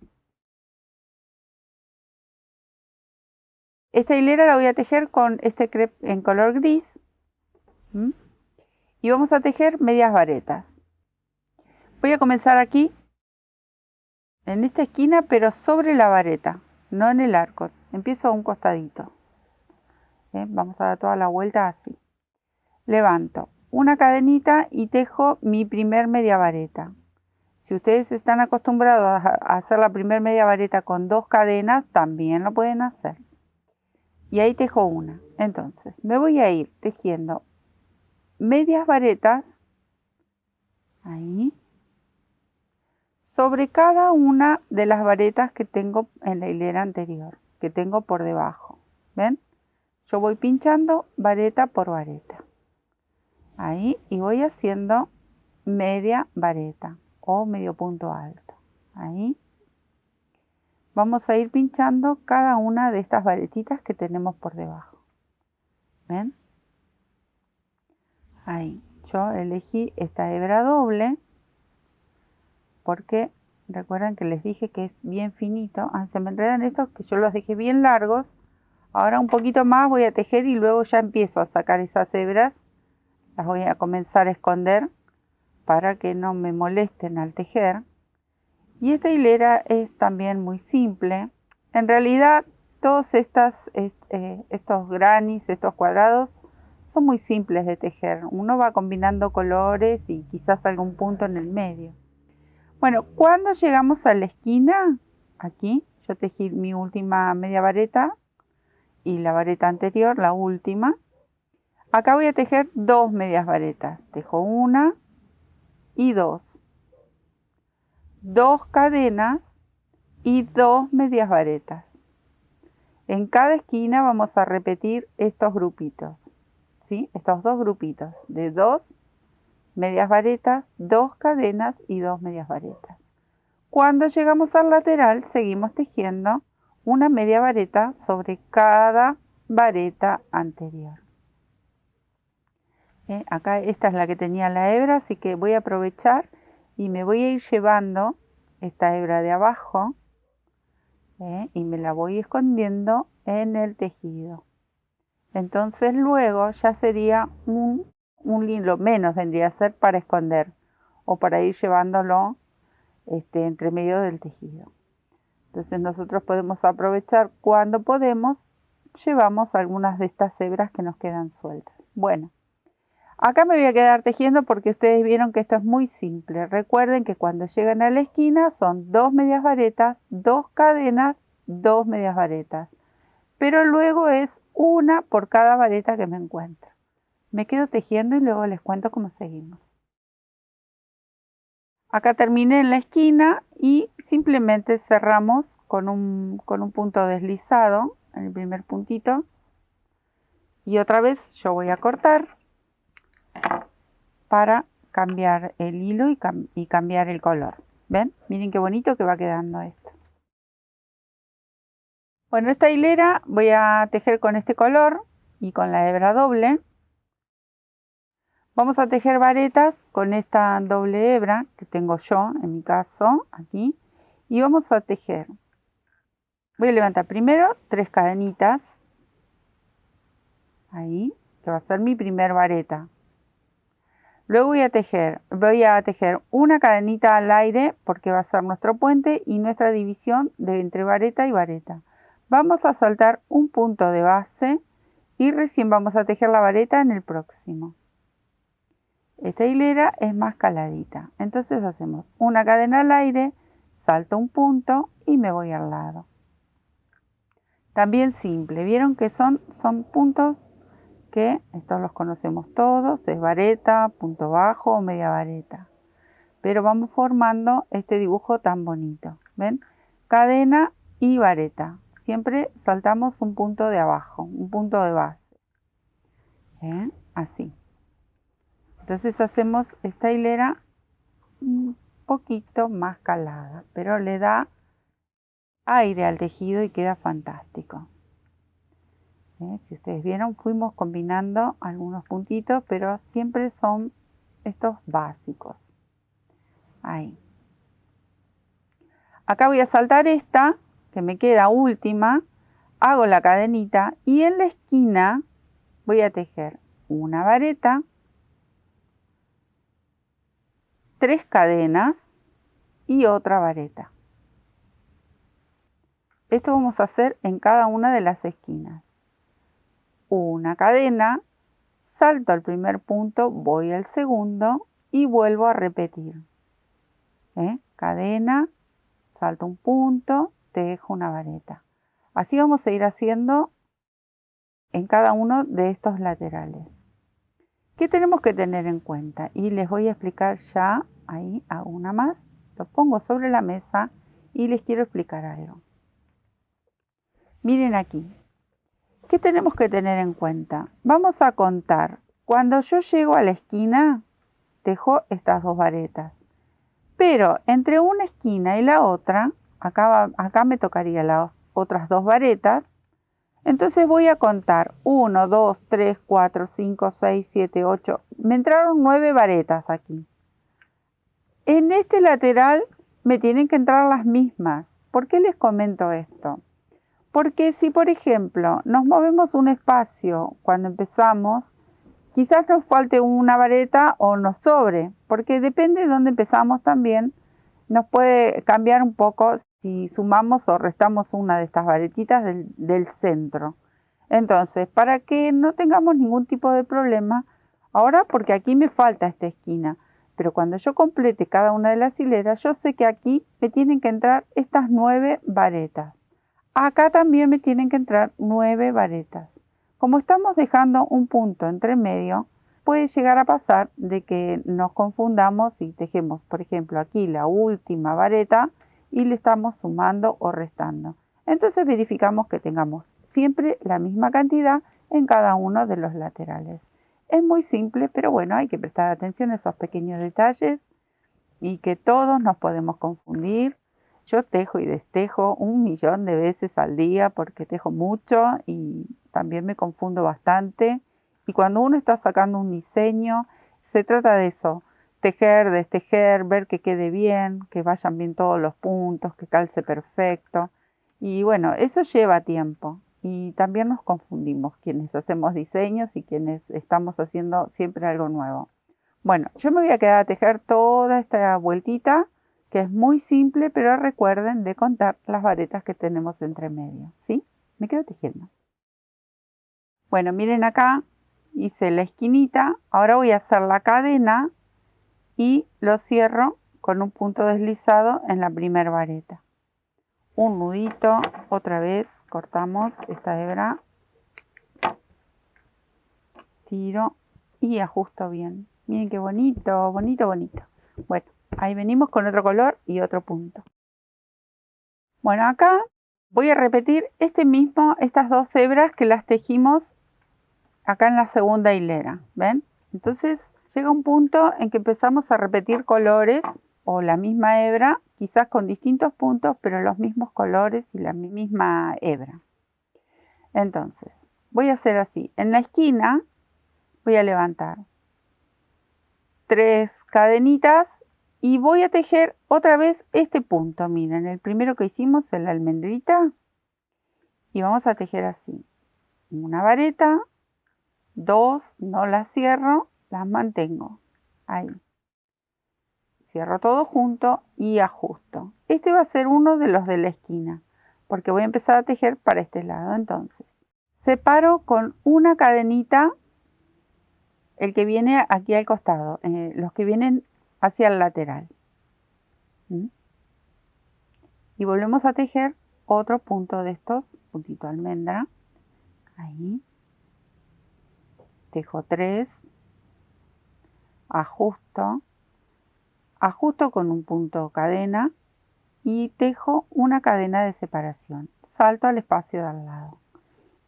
Esta hilera la voy a tejer con este crepe en color gris. Y vamos a tejer medias varetas. Voy a comenzar aquí, en esta esquina, pero sobre la vareta, no en el arco. Empiezo a un costadito. Vamos a dar toda la vuelta así. Levanto una cadenita y tejo mi primer media vareta. Si ustedes están acostumbrados a hacer la primer media vareta con 2 cadenas, también lo pueden hacer. Y ahí tejo una. Entonces me voy a ir tejiendo medias varetas ahí sobre cada una de las varetas que tengo en la hilera anterior, que tengo por debajo. ¿Ven? Yo voy pinchando vareta por vareta ahí y voy haciendo media vareta o medio punto alto ahí. Vamos a ir pinchando cada una de estas varetitas que tenemos por debajo. ¿Ven? Ahí. Yo elegí esta hebra doble porque recuerden que les dije que es bien finito. Se me enredan estos que yo los dejé bien largos. Ahora un poquito más voy a tejer y luego ya empiezo a sacar esas hebras. Las voy a comenzar a esconder para que no me molesten al tejer. Y esta hilera es también muy simple. En realidad todos estos granis, estos cuadrados, son muy simples de tejer. Uno va combinando colores y quizás algún punto en el medio. Bueno, cuando llegamos a la esquina, aquí yo tejí mi última media vareta y la vareta anterior, la última. Acá voy a tejer 2 medias varetas. Tejo una y 2. 2 cadenas y 2 medias varetas. En cada esquina vamos a repetir estos grupitos, ¿sí? Estos 2 grupitos de 2 medias varetas, 2 cadenas y 2 medias varetas. Cuando llegamos al lateral, seguimos tejiendo una media vareta sobre cada vareta anterior. Acá esta es la que tenía la hebra, así que voy a aprovechar y me voy a ir llevando esta hebra de abajo y me la voy escondiendo en el tejido. Entonces luego ya sería un hilo menos, vendría a ser para esconder o para ir llevándolo entre medio del tejido. Entonces nosotros podemos aprovechar cuando podemos, llevamos algunas de estas hebras que nos quedan sueltas. Bueno. Acá me voy a quedar tejiendo porque ustedes vieron que esto es muy simple. Recuerden que cuando llegan a la esquina son 2 medias varetas, 2 cadenas, 2 medias varetas. Pero luego es una por cada vareta que me encuentro. Me quedo tejiendo y luego les cuento cómo seguimos. Acá terminé en la esquina y simplemente cerramos con un punto deslizado en el primer puntito. Y otra vez yo voy a cortar para cambiar el hilo y cambiar el color. ¿Ven? Miren qué bonito que va quedando esto. Bueno, esta hilera voy a tejer con este color y con la hebra doble. Vamos a tejer varetas con esta doble hebra que tengo yo, en mi caso, aquí. Y vamos a tejer. Voy a levantar primero 3 cadenitas. Ahí, que va a ser mi primer vareta. Luego voy a tejer una cadenita al aire porque va a ser nuestro puente y nuestra división entre vareta y vareta. Vamos a saltar un punto de base y recién vamos a tejer la vareta en el próximo. Esta hilera es más caladita, entonces hacemos una cadena al aire, salto un punto y me voy al lado. También simple, vieron que son puntos que estos los conocemos todos, es vareta, punto bajo o media vareta. Pero vamos formando este dibujo tan bonito, ¿ven? Cadena y vareta. Siempre saltamos un punto de abajo, un punto de base. Así. Entonces hacemos esta hilera un poquito más calada, pero le da aire al tejido y queda fantástico. Si ustedes vieron, fuimos combinando algunos puntitos, pero siempre son estos básicos. Ahí. Acá voy a saltar esta, que me queda última, hago la cadenita y en la esquina voy a tejer una vareta, 3 cadenas y otra vareta. Esto vamos a hacer en cada una de las esquinas. Una cadena, salto al primer punto, voy al segundo y vuelvo a repetir. Cadena, salto un punto, tejo una vareta. Así vamos a ir haciendo en cada uno de estos laterales. ¿Qué tenemos que tener en cuenta? Y les voy a explicar ya, ahí hago una más, lo pongo sobre la mesa y les quiero explicar algo. Miren aquí. ¿Qué tenemos que tener en cuenta? Vamos a contar. Cuando yo llego a la esquina, tejo estas 2 varetas. Pero entre una esquina y la otra, acá me tocaría las otras 2 varetas. Entonces voy a contar 1, 2, 3, 4, 5, 6, 7, 8. Me entraron 9 varetas aquí. En este lateral me tienen que entrar las mismas. ¿Por qué les comento esto? Porque si, por ejemplo, nos movemos un espacio cuando empezamos, quizás nos falte una vareta o nos sobre, porque depende de dónde empezamos también, nos puede cambiar un poco si sumamos o restamos una de estas varetitas del centro. Entonces, para que no tengamos ningún tipo de problema, ahora porque aquí me falta esta esquina, pero cuando yo complete cada una de las hileras, yo sé que aquí me tienen que entrar estas 9 varetas. Acá también me tienen que entrar 9 varetas. Como estamos dejando un punto entre medio, puede llegar a pasar de que nos confundamos y tejemos, por ejemplo, aquí la última vareta y le estamos sumando o restando. Entonces verificamos que tengamos siempre la misma cantidad en cada uno de los laterales. Es muy simple, pero bueno, hay que prestar atención a esos pequeños detalles y que todos nos podemos confundir. Yo tejo y destejo 1.000.000 de veces al día porque tejo mucho y también me confundo bastante. Y cuando uno está sacando un diseño, se trata de eso, tejer, destejer, ver que quede bien, que vayan bien todos los puntos, que calce perfecto. Y bueno, eso lleva tiempo y también nos confundimos quienes hacemos diseños y quienes estamos haciendo siempre algo nuevo. Bueno, yo me voy a quedar a tejer toda esta vueltita, que es muy simple, pero recuerden de contar las varetas que tenemos entre medio, ¿sí? Me quedo tejiendo. Bueno, miren acá, hice la esquinita, ahora voy a hacer la cadena y lo cierro con un punto deslizado en la primera vareta. Un nudito, otra vez cortamos esta hebra, tiro y ajusto bien. Miren qué bonito, bonito, bonito. Bueno, ahí venimos con otro color y otro punto. Bueno, acá voy a repetir estas dos hebras que las tejimos acá en la segunda hilera, ¿ven? Entonces llega un punto en que empezamos a repetir colores o la misma hebra, quizás con distintos puntos, pero los mismos colores y la misma hebra. Entonces, voy a hacer así. En la esquina voy a levantar 3 cadenitas y voy a tejer otra vez este punto. Miren, el primero que hicimos en la almendrita. Y vamos a tejer así. Una vareta, 2, no las cierro, las mantengo. Ahí. Cierro todo junto y ajusto. Este va a ser uno de los de la esquina, porque voy a empezar a tejer para este lado. Entonces, separo con una cadenita el que viene aquí al costado, los que vienen hacia el lateral. Y volvemos a tejer otro punto de estos, puntito almendra. Ahí. Tejo 3. Ajusto. Ajusto con un punto cadena y tejo una cadena de separación. Salto al espacio de al lado.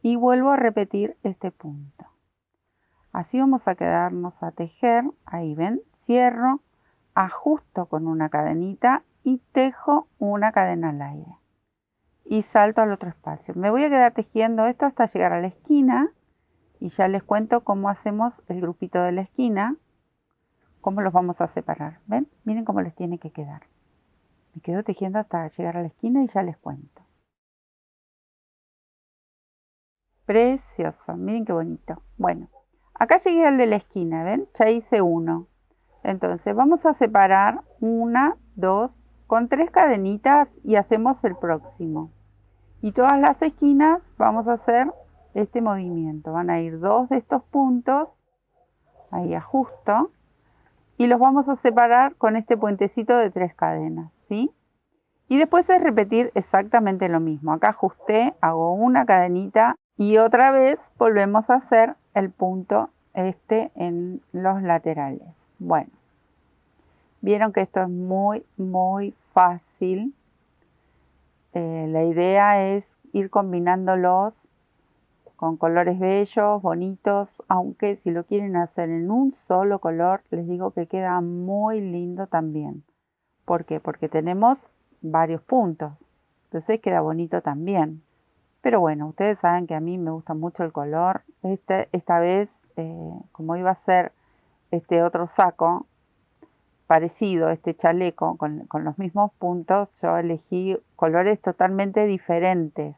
Y vuelvo a repetir este punto. Así vamos a quedarnos a tejer. Ahí ven, cierro, ajusto con una cadenita y tejo una cadena al aire. Y salto al otro espacio. Me voy a quedar tejiendo esto hasta llegar a la esquina. Y ya les cuento cómo hacemos el grupito de la esquina. Cómo los vamos a separar. ¿Ven? Miren cómo les tiene que quedar. Me quedo tejiendo hasta llegar a la esquina y ya les cuento. Precioso. Miren qué bonito. Bueno. Acá llegué al de la esquina, ¿ven? Ya hice uno. Entonces vamos a separar 1, 2, con 3 cadenitas y hacemos el próximo. Y todas las esquinas vamos a hacer este movimiento. Van a ir 2 de estos puntos, ahí ajusto, y los vamos a separar con este puentecito de 3 cadenas, ¿sí? Y después es repetir exactamente lo mismo. Acá ajusté, hago una cadenita y otra vez volvemos a hacer el punto en los laterales. Bueno, vieron que esto es muy, muy fácil. La idea es ir combinándolos con colores bellos, bonitos, aunque si lo quieren hacer en un solo color, les digo que queda muy lindo también. ¿Por qué? Porque tenemos varios puntos, entonces queda bonito también. Pero bueno, ustedes saben que a mí me gusta mucho el color. Esta vez, como iba a ser este otro saco parecido, este chaleco con los mismos puntos, yo elegí colores totalmente diferentes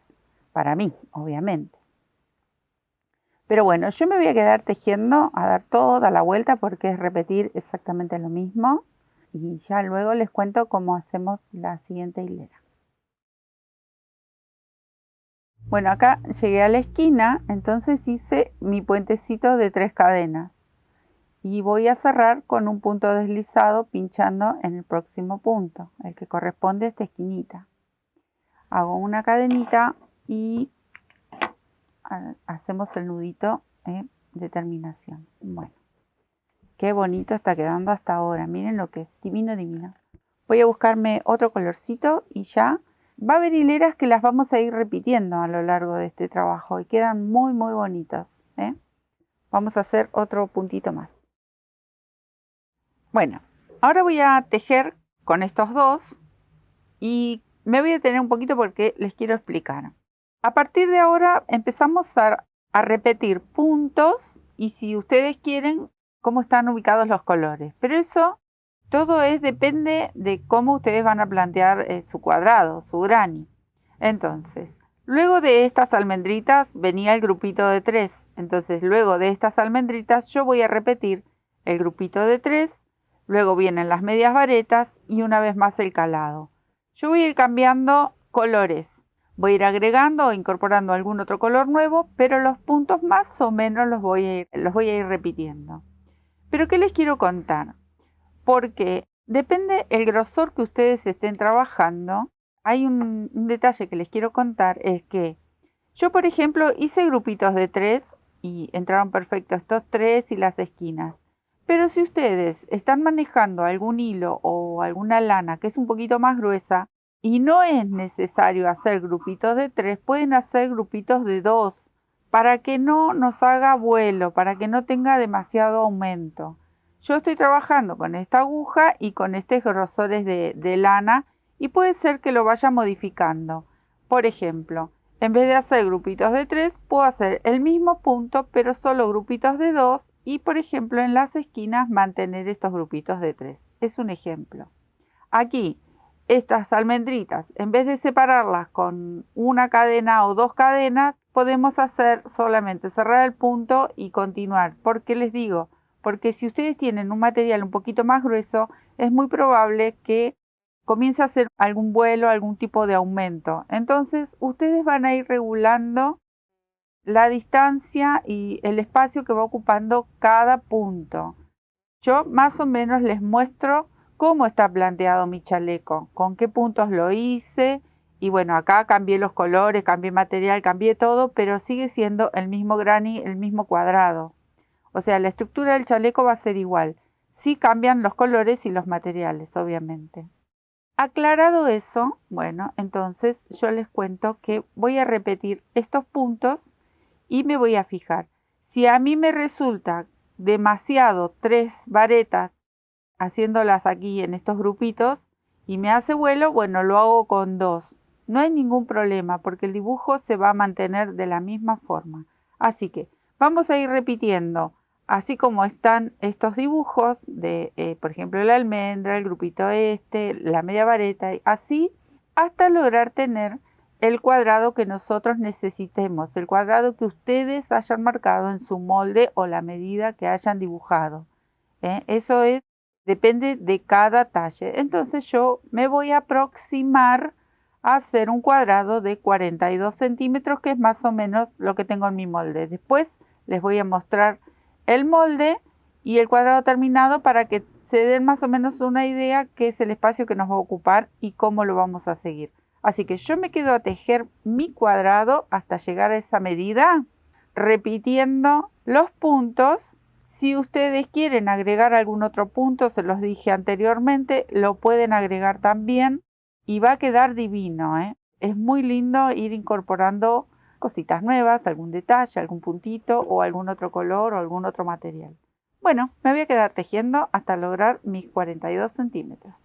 para mí, obviamente. Pero bueno, yo me voy a quedar tejiendo, a dar toda la vuelta porque es repetir exactamente lo mismo. Y ya luego les cuento cómo hacemos la siguiente hilera. Bueno, acá llegué a la esquina, entonces hice mi puentecito de 3 cadenas. Y voy a cerrar con un punto deslizado pinchando en el próximo punto, el que corresponde a esta esquinita. Hago una cadenita y hacemos el nudito de terminación. Bueno, qué bonito está quedando hasta ahora. Miren lo que es, divino, divino. Voy a buscarme otro colorcito y ya. Va a haber hileras que las vamos a ir repitiendo a lo largo de este trabajo y quedan muy, muy bonitas. Vamos a hacer otro puntito más. Bueno, ahora voy a tejer con estos dos y me voy a detener un poquito porque les quiero explicar. A partir de ahora empezamos a repetir puntos y si ustedes quieren, cómo están ubicados los colores. Pero eso todo depende de cómo ustedes van a plantear su cuadrado, su granny. Entonces, luego de estas almendritas venía el grupito de 3. Entonces, luego de estas almendritas yo voy a repetir el grupito de 3. Luego vienen las medias varetas y una vez más el calado. Yo voy a ir cambiando colores. Voy a ir agregando o incorporando algún otro color nuevo, pero los puntos más o menos los voy a ir repitiendo. Pero ¿qué les quiero contar? Porque depende el grosor que ustedes estén trabajando. Hay un detalle que les quiero contar, es que yo, por ejemplo, hice grupitos de 3 y entraron perfecto estos tres y las esquinas. Pero si ustedes están manejando algún hilo o alguna lana que es un poquito más gruesa y no es necesario hacer grupitos de 3, pueden hacer grupitos de 2 para que no nos haga vuelo, para que no tenga demasiado aumento. Yo estoy trabajando con esta aguja y con estos grosores de lana y puede ser que lo vaya modificando. Por ejemplo, en vez de hacer grupitos de 3, puedo hacer el mismo punto, pero solo grupitos de 2 y, por ejemplo, en las esquinas mantener estos grupitos de 3. Es un ejemplo. Aquí, estas almendritas, en vez de separarlas con una cadena o 2 cadenas, podemos hacer solamente cerrar el punto y continuar. ¿Por qué les digo? Porque si ustedes tienen un material un poquito más grueso, es muy probable que comience a hacer algún vuelo, algún tipo de aumento. Entonces, ustedes van a ir regulando la distancia y el espacio que va ocupando cada punto. Yo más o menos les muestro cómo está planteado mi chaleco, con qué puntos lo hice y bueno, acá cambié los colores, cambié material, cambié todo, pero sigue siendo el mismo granny, el mismo cuadrado. O sea, la estructura del chaleco va a ser igual. Sí cambian los colores y los materiales, obviamente. Aclarado eso, bueno, entonces yo les cuento que voy a repetir estos puntos y me voy a fijar. Si a mí me resulta demasiado 3 varetas haciéndolas aquí en estos grupitos y me hace vuelo, bueno, lo hago con 2. No hay ningún problema porque el dibujo se va a mantener de la misma forma. Así que vamos a ir repitiendo, así como están estos dibujos de, por ejemplo, la almendra, el grupito este, la media vareta, así hasta lograr tener el cuadrado que nosotros necesitemos, el cuadrado que ustedes hayan marcado en su molde o la medida que hayan dibujado. Eso depende de cada talle. Entonces yo me voy a aproximar a hacer un cuadrado de 42 centímetros, que es más o menos lo que tengo en mi molde. Después les voy a mostrar el molde y el cuadrado terminado para que se den más o menos una idea qué es el espacio que nos va a ocupar y cómo lo vamos a seguir. Así que yo me quedo a tejer mi cuadrado hasta llegar a esa medida, repitiendo los puntos. Si ustedes quieren agregar algún otro punto, se los dije anteriormente, lo pueden agregar también y va a quedar divino, ¿eh? Es muy lindo ir incorporando cositas nuevas, algún detalle, algún puntito o algún otro color o algún otro material. Bueno, me voy a quedar tejiendo hasta lograr mis 42 centímetros.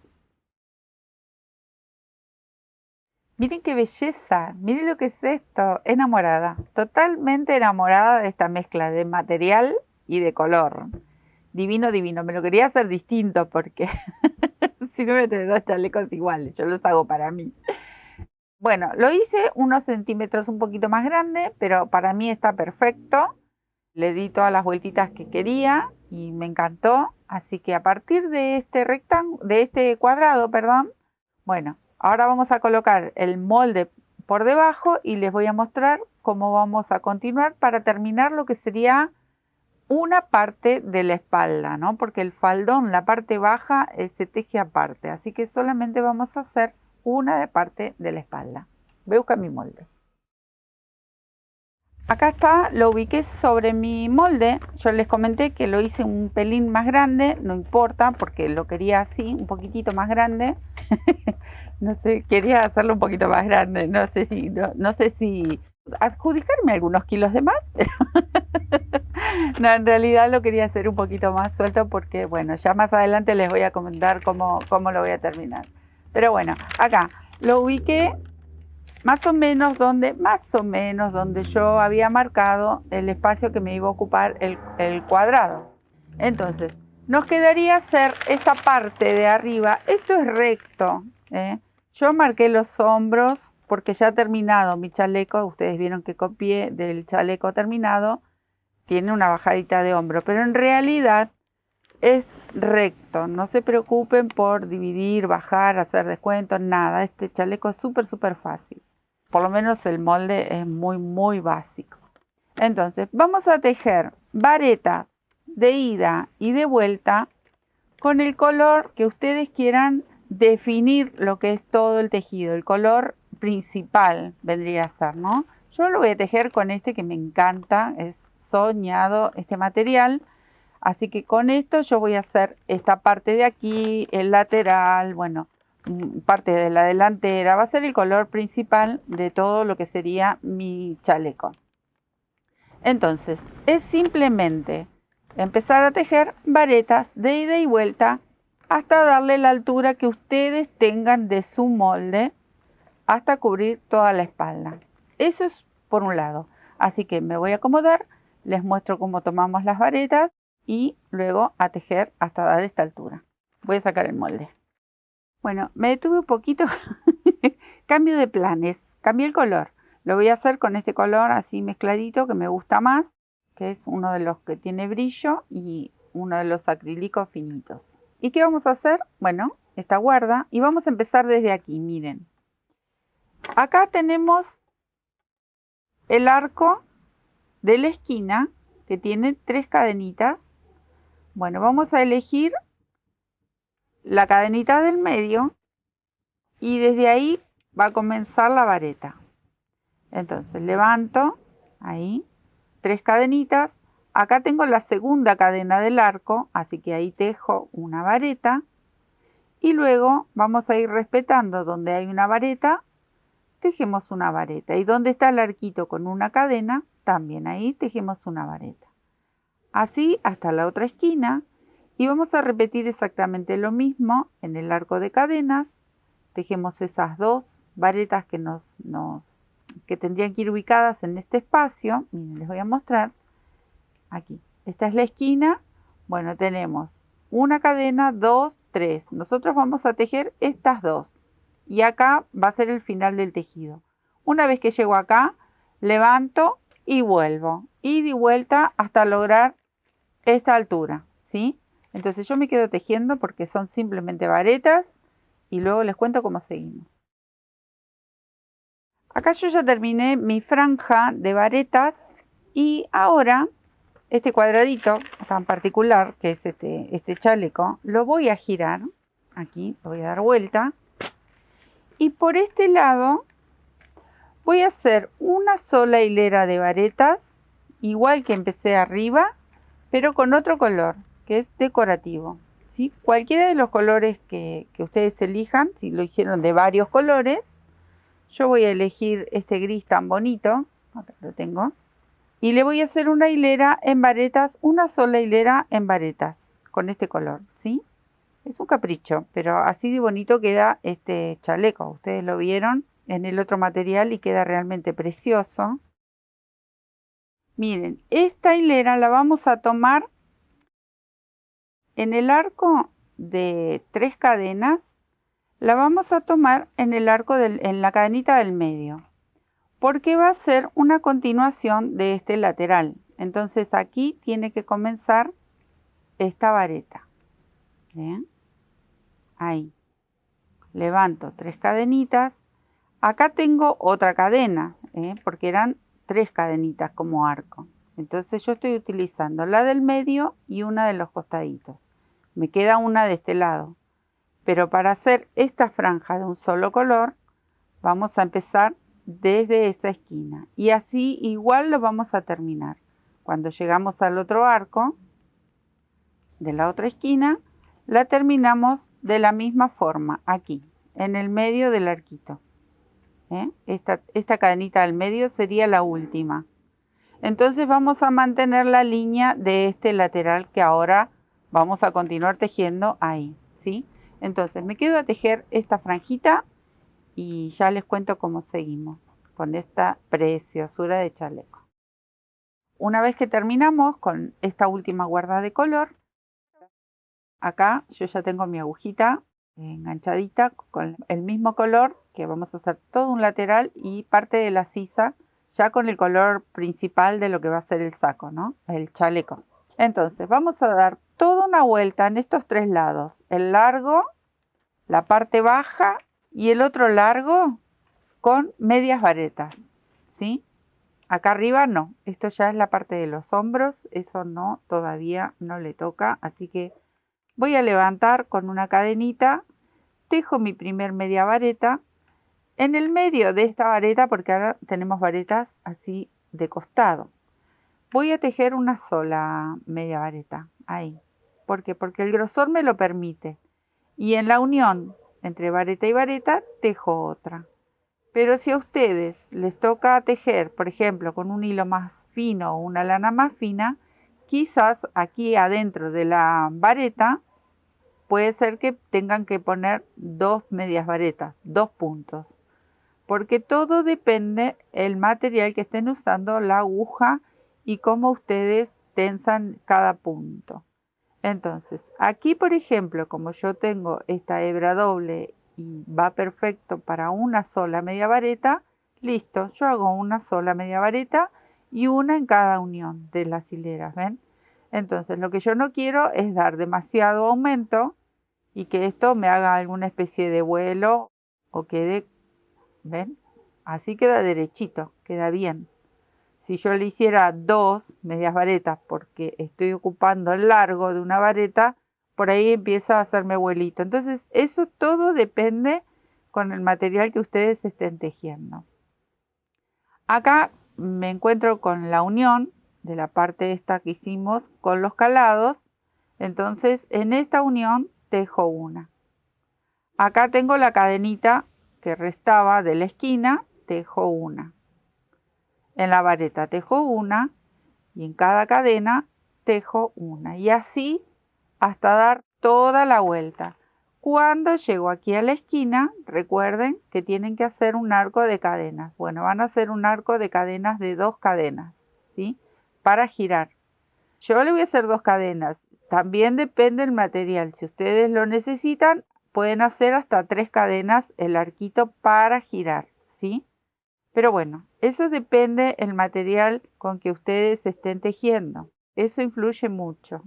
Miren qué belleza, miren lo que es esto, enamorada, totalmente enamorada de esta mezcla de material y de color. Divino, divino, me lo quería hacer distinto porque si no me tenés 2 chalecos iguales, yo los hago para mí. Bueno, lo hice unos centímetros un poquito más grande, pero para mí está perfecto. Le di todas las vueltitas que quería y me encantó. Así que a partir de este cuadrado, perdón, bueno, ahora vamos a colocar el molde por debajo y les voy a mostrar cómo vamos a continuar para terminar lo que sería una parte de la espalda, ¿no? Porque el faldón, la parte baja, se teje aparte. Así que solamente vamos a hacer una de parte de la espalda. Voy a buscar mi molde. Acá está, lo ubiqué sobre mi molde. Yo les comenté que lo hice un pelín más grande, no importa porque lo quería así, un poquitito más grande. No sé, quería hacerlo un poquito más grande, no sé si adjudicarme algunos kilos de más, pero no, en realidad lo quería hacer un poquito más suelto porque, bueno, ya más adelante les voy a comentar cómo lo voy a terminar. Pero bueno, acá lo ubiqué más o menos donde yo había marcado el espacio que me iba a ocupar el cuadrado. Entonces, nos quedaría hacer esta parte de arriba. Esto es recto, ¿eh? Yo marqué los hombros porque ya terminado mi chaleco, ustedes vieron que copié del chaleco terminado, tiene una bajadita de hombro, pero en realidad es recto. No se preocupen por dividir, bajar, hacer descuentos, nada. Este chaleco es súper fácil. Por lo menos el molde es muy básico. Entonces, vamos a tejer varetas de ida y de vuelta con el color que ustedes quieran definir lo que es todo el tejido. El color principal vendría a ser, ¿no? Yo lo voy a tejer con este que me encanta, es soñado este material. Así que con esto yo voy a hacer esta parte de aquí, el lateral, bueno, parte de la delantera. Va a ser el color principal de todo lo que sería mi chaleco. Entonces, es simplemente empezar a tejer varetas de ida y vuelta hasta darle la altura que ustedes tengan de su molde, hasta cubrir toda la espalda. Eso es por un lado. Así que me voy a acomodar, les muestro cómo tomamos las varetas y luego a tejer hasta dar esta altura. Voy a sacar el molde. Bueno, me detuve un poquito. Cambio de planes, cambié el color. Lo voy a hacer con este color así mezcladito que me gusta más, que es uno de los que tiene brillo y uno de los acrílicos finitos. ¿Y qué vamos a hacer? Bueno, esta guarda y vamos a empezar desde aquí, miren. Acá tenemos el arco de la esquina que tiene 3 cadenitas. Bueno, vamos a elegir la cadenita del medio y desde ahí va a comenzar la vareta. Entonces levanto ahí 3 cadenitas. Acá tengo la segunda cadena del arco, así que ahí tejo una vareta y luego vamos a ir respetando donde hay una vareta, tejemos una vareta, y donde está el arquito con una cadena, también ahí tejemos una vareta. Así hasta la otra esquina, y vamos a repetir exactamente lo mismo en el arco de cadenas. Tejemos esas 2 varetas que tendrían que ir ubicadas en este espacio. Miren, les voy a mostrar aquí. Esta es la esquina. Bueno, tenemos una cadena, 2, 3. Nosotros vamos a tejer estas 2 y acá va a ser el final del tejido. Una vez que llego acá, levanto y vuelvo, y de vuelta hasta lograr esta altura, ¿sí? Entonces yo me quedo tejiendo porque son simplemente varetas y luego les cuento cómo seguimos. Acá yo ya terminé mi franja de varetas y ahora este cuadradito tan particular que es este chaleco, lo voy a girar aquí, lo voy a dar vuelta y por este lado voy a hacer una sola hilera de varetas igual que empecé arriba, pero con otro color que es decorativo, ¿sí? Cualquiera de los colores que ustedes elijan, si lo hicieron de varios colores, yo voy a elegir este gris tan bonito, acá lo tengo, y le voy a hacer una hilera en varetas, una sola hilera en varetas con este color, ¿sí? Es un capricho, pero así de bonito queda este chaleco. Ustedes lo vieron en el otro material y queda realmente precioso. Miren, esta hilera la vamos a tomar en el arco de 3 cadenas, la vamos a tomar en el arco en la cadenita del medio, porque va a ser una continuación de este lateral. Entonces aquí tiene que comenzar esta vareta. ¿Bien? Ahí. Levanto 3 cadenitas. Acá tengo otra cadena, porque eran 3 cadenitas como arco. Entonces yo estoy utilizando la del medio y una de los costaditos. Me queda una de este lado. Pero para hacer esta franja de un solo color, vamos a empezar desde esa esquina. Y así igual lo vamos a terminar. Cuando llegamos al otro arco, de la otra esquina, la terminamos de la misma forma, aquí, en el medio del arquito. Esta cadenita del medio sería la última. Entonces vamos a mantener la línea de este lateral que ahora vamos a continuar tejiendo ahí, ¿sí? Entonces me quedo a tejer esta franjita y ya les cuento cómo seguimos con esta preciosura de chaleco. Una vez que terminamos con esta última guarda de color, acá yo ya tengo mi agujita enganchadita con el mismo color, que vamos a hacer todo un lateral y parte de la sisa ya con el color principal de lo que va a ser el saco, ¿no? El chaleco. Entonces vamos a dar toda una vuelta en estos 3 lados, el largo, la parte baja y el otro largo con medias varetas, ¿sí? Acá arriba no, esto ya es la parte de los hombros, eso no, todavía no le toca, así que voy a levantar con una cadenita, tejo mi primer media vareta, en el medio de esta vareta, porque ahora tenemos varetas así de costado. voy a tejer una sola media vareta, ahí. ¿Por qué? Porque el grosor me lo permite. Y en la unión entre vareta y vareta, tejo otra. Pero si a ustedes les toca tejer, por ejemplo, con un hilo más fino o una lana más fina, quizás aquí adentro de la vareta puede ser que tengan que poner 2 medias varetas, 2 puntos. Porque todo depende el material que estén usando, la aguja y cómo ustedes tensan cada punto. Entonces, aquí por ejemplo, como yo tengo esta hebra doble y va perfecto para una sola media vareta, listo, yo hago una sola media vareta y una en cada unión de las hileras, ¿ven? Entonces, lo que yo no quiero es dar demasiado aumento y que esto me haga alguna especie de vuelo o quede, ¿ven? Así queda derechito, queda bien. Si yo le hiciera 2 medias varetas porque estoy ocupando el largo de una vareta, por ahí empieza a hacerme vuelito. Entonces eso todo depende con el material que ustedes estén tejiendo. Acá me encuentro con la unión de la parte esta que hicimos con los calados. Entonces en esta unión tejo una. Acá tengo la cadenita que restaba de la esquina, tejo una. En la vareta tejo una y en cada cadena tejo una. Y así hasta dar toda la vuelta. Cuando llego aquí a la esquina, recuerden que tienen que hacer un arco de cadenas. Bueno, van a hacer un arco de cadenas de 2 cadenas, ¿sí? Para girar. Yo le voy a hacer 2 cadenas. También depende del material. Si ustedes lo necesitan, pueden hacer hasta 3 cadenas el arquito para girar, ¿sí? Pero bueno, eso depende del material con que ustedes estén tejiendo. Eso influye mucho.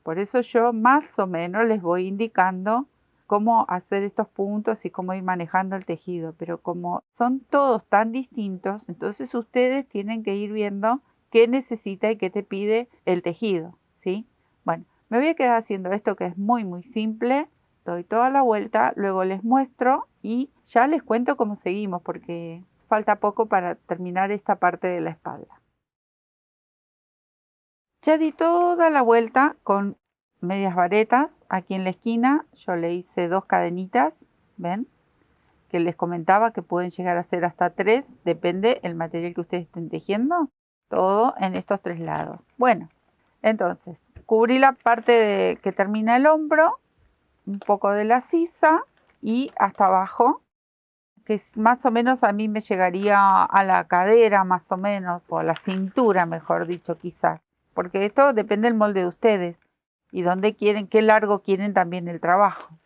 Por eso yo más o menos les voy indicando cómo hacer estos puntos y cómo ir manejando el tejido. Pero como son todos tan distintos, entonces ustedes tienen que ir viendo qué necesita y qué te pide el tejido, ¿sí? Bueno, me voy a quedar haciendo esto que es muy muy simple. Doy toda la vuelta, luego les muestro y ya les cuento cómo seguimos porque falta poco para terminar esta parte de la espalda. Ya di toda la vuelta con medias varetas. Aquí en la esquina yo le hice 2 cadenitas, ¿ven? Que les comentaba que pueden llegar a ser hasta 3, depende el material que ustedes estén tejiendo, todo en estos 3 lados. Bueno, entonces cubrí la parte que termina el hombro, un poco de la sisa y hasta abajo, que más o menos a mí me llegaría a la cadera más o menos, o a la cintura mejor dicho quizás, porque esto depende del molde de ustedes y dónde quieren, qué largo quieren también el trabajo.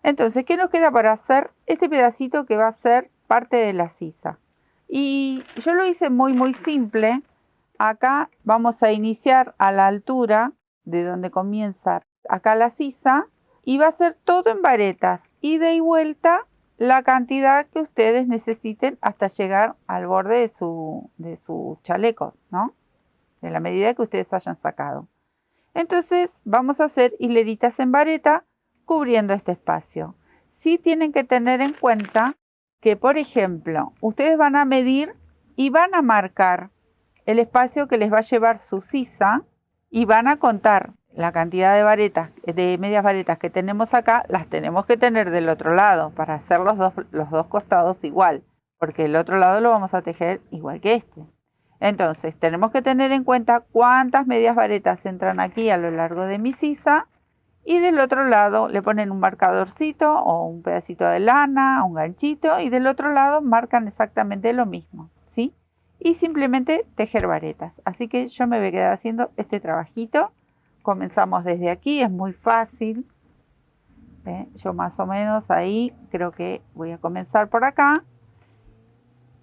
Entonces, ¿qué nos queda para hacer? Este pedacito que va a ser parte de la sisa. Y yo lo hice muy muy simple. Acá vamos a iniciar a la altura de donde comienza acá la sisa y va a ser todo en varetas, ida y vuelta la cantidad que ustedes necesiten hasta llegar al borde de su chaleco, ¿no? De la medida que ustedes hayan sacado. Entonces vamos a hacer hileritas en vareta cubriendo este espacio. Sí tienen que tener en cuenta que, por ejemplo, ustedes van a medir y van a marcar el espacio que les va a llevar su sisa y van a contar la cantidad de varetas, de medias varetas que tenemos acá, las tenemos que tener del otro lado para hacer los dos costados igual, porque el otro lado lo vamos a tejer igual que este. Entonces tenemos que tener en cuenta cuántas medias varetas entran aquí a lo largo de mi sisa y del otro lado le ponen un marcadorcito o un pedacito de lana, un ganchito y del otro lado marcan exactamente lo mismo, ¿sí? Y simplemente tejer varetas. Así que yo me voy a quedar haciendo este trabajito. Comenzamos desde aquí, es muy fácil. Yo más o menos ahí creo que voy a comenzar por acá.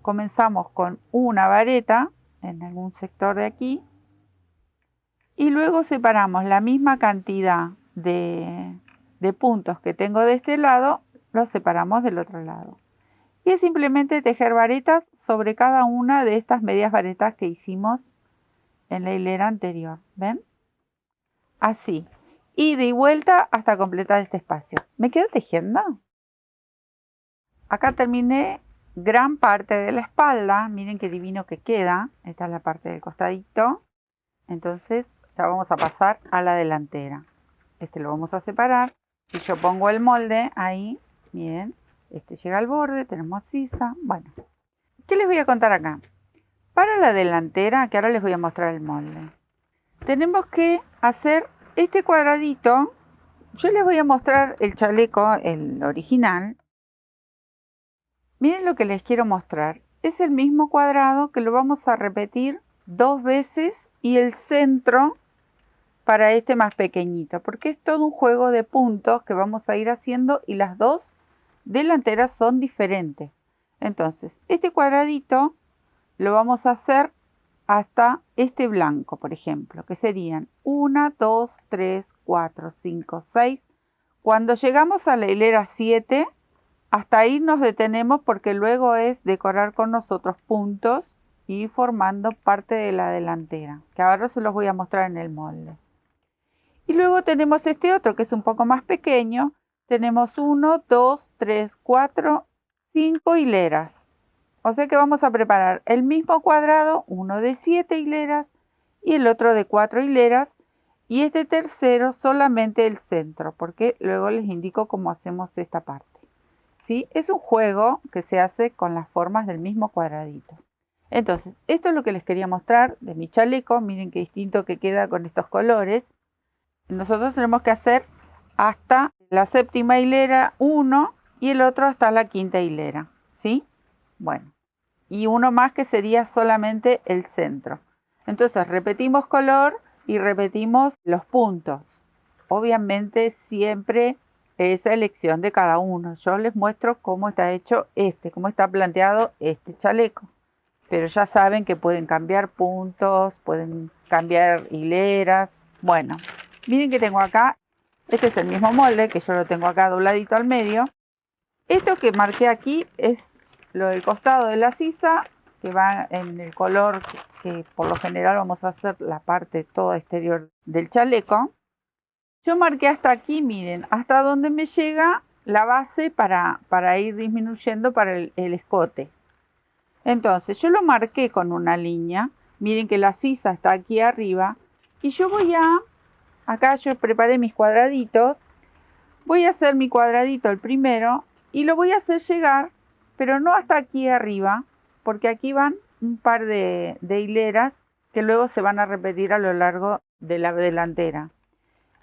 Comenzamos con una vareta en algún sector de aquí y luego separamos la misma cantidad de puntos que tengo de este lado, los separamos del otro lado. Y es simplemente tejer varetas sobre cada una de estas medias varetas que hicimos en la hilera anterior, ¿ven? Así, ida y vuelta hasta completar este espacio. ¿Me quedo tejiendo? Acá terminé gran parte de la espalda, miren qué divino que queda. Esta es la parte del costadito. Entonces ya vamos a pasar a la delantera. Este lo vamos a separar. Si yo pongo el molde ahí, miren, este llega al borde, tenemos sisa. Bueno, ¿qué les voy a contar acá? Para la delantera, que ahora les voy a mostrar el molde, tenemos que hacer este cuadradito. Yo les voy a mostrar el chaleco, el original. Miren lo que les quiero mostrar. Es el mismo cuadrado que lo vamos a repetir 2 veces y el centro para este más pequeñito, porque es todo un juego de puntos que vamos a ir haciendo y las dos delanteras son diferentes. Entonces, este cuadradito lo vamos a hacer hasta este blanco, por ejemplo, que serían 1, 2, 3, 4, 5, 6. Cuando llegamos a la hilera 7, hasta ahí nos detenemos porque luego es decorar con nosotros puntos y formando parte de la delantera, que ahora se los voy a mostrar en el molde. Y luego tenemos este otro que es un poco más pequeño. Tenemos 1, 2, 3, 4, 5 hileras. O sea que vamos a preparar el mismo cuadrado, uno de 7 hileras y el otro de 4 hileras. Y este tercero solamente el centro, porque luego les indico cómo hacemos esta parte. ¿Sí? Es un juego que se hace con las formas del mismo cuadradito. Entonces, esto es lo que les quería mostrar de mi chaleco. Miren qué distinto que queda con estos colores. Nosotros tenemos que hacer hasta la 7ª hilera 1 y el otro hasta la 5ª hilera, ¿sí? Bueno, y uno más que sería solamente el centro. Entonces repetimos color y repetimos los puntos. Obviamente siempre es elección de cada uno. Yo les muestro cómo está hecho cómo está planteado este chaleco. Pero ya saben que pueden cambiar puntos, pueden cambiar hileras. Bueno, miren que tengo acá, este es el mismo molde que yo lo tengo acá dobladito al medio. Esto que marqué aquí es lo del costado de la sisa, que va en el color que por lo general vamos a hacer la parte toda exterior del chaleco. Yo marqué hasta aquí, miren, hasta donde me llega la base para ir disminuyendo para el escote. Entonces yo lo marqué con una línea. Miren que la sisa está aquí arriba. Y yo acá yo preparé mis cuadraditos. Voy a hacer mi cuadradito el primero y lo voy a hacer llegar, pero no hasta aquí arriba, porque aquí van un par de hileras que luego se van a repetir a lo largo de la delantera.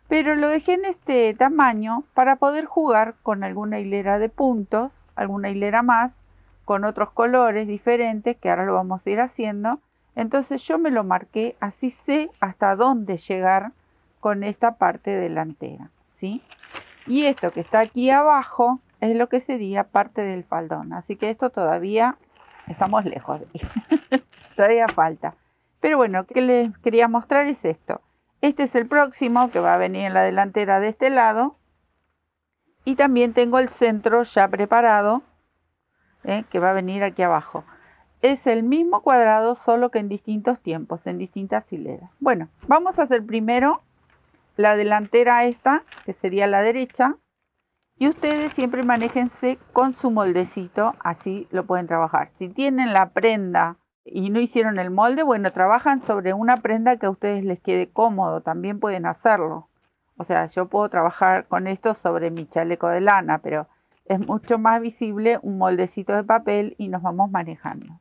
Pero lo dejé en este tamaño para poder jugar con alguna hilera de puntos, alguna hilera más, con otros colores diferentes, que ahora lo vamos a ir haciendo. Entonces yo me lo marqué, así sé hasta dónde llegar con esta parte delantera, ¿sí? Y esto que está aquí abajo es lo que sería parte del faldón. Así que esto todavía estamos lejos. Todavía falta. Pero bueno, lo que les quería mostrar es esto. Este es el próximo que va a venir en la delantera de este lado. Y también tengo el centro ya preparado, que va a venir aquí abajo. Es el mismo cuadrado, solo que en distintos tiempos, en distintas hileras. Bueno, vamos a hacer primero la delantera esta, que sería la derecha. Y ustedes siempre manéjense con su moldecito, así lo pueden trabajar. Si tienen la prenda y no hicieron el molde, bueno, trabajan sobre una prenda que a ustedes les quede cómodo, también pueden hacerlo. O sea, yo puedo trabajar con esto sobre mi chaleco de lana, pero es mucho más visible un moldecito de papel y nos vamos manejando.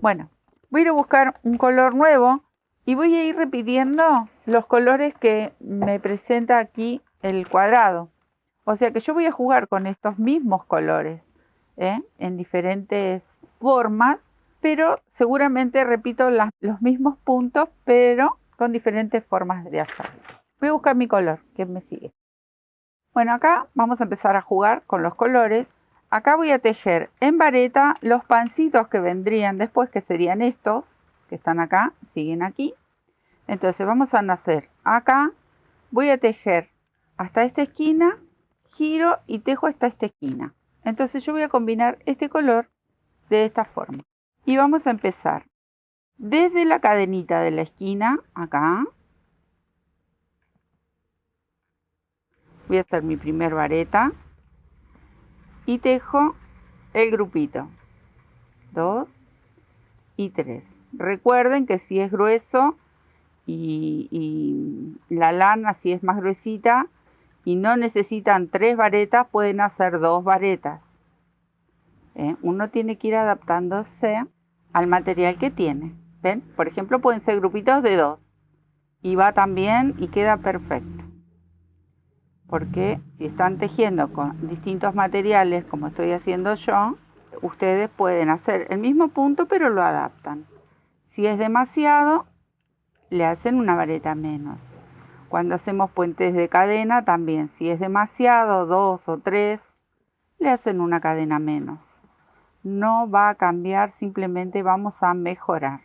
Bueno, voy a ir a buscar un color nuevo y voy a ir repitiendo los colores que me presenta aquí el cuadrado. O sea que yo voy a jugar con estos mismos colores, en diferentes formas, pero seguramente repito los mismos puntos, pero con diferentes formas de hacerlo. Voy a buscar mi color, que me sigue. Bueno, acá vamos a empezar a jugar con los colores. Acá voy a tejer en vareta los pancitos que vendrían después, que serían estos, que están acá, siguen aquí. Entonces vamos a hacer acá, voy a tejer hasta esta esquina, giro y tejo hasta esta esquina. Entonces yo voy a combinar este color de esta forma. Y vamos a empezar desde la cadenita de la esquina, acá. Voy a hacer mi primer vareta y tejo el grupito. 2 y 3. Recuerden que si es grueso, y la lana si es más gruesita y no necesitan 3 varetas, pueden hacer 2 varetas. Uno tiene que ir adaptándose al material que tiene. ¿Ven? Por ejemplo, pueden ser grupitos de 2 y va también y queda perfecto. Porque si están tejiendo con distintos materiales, como estoy haciendo yo, ustedes pueden hacer el mismo punto, pero lo adaptan. Si es demasiado, le hacen una vareta menos. Cuando hacemos puentes de cadena, también, si es demasiado, 2 o 3, le hacen una cadena menos. No va a cambiar, simplemente vamos a mejorar.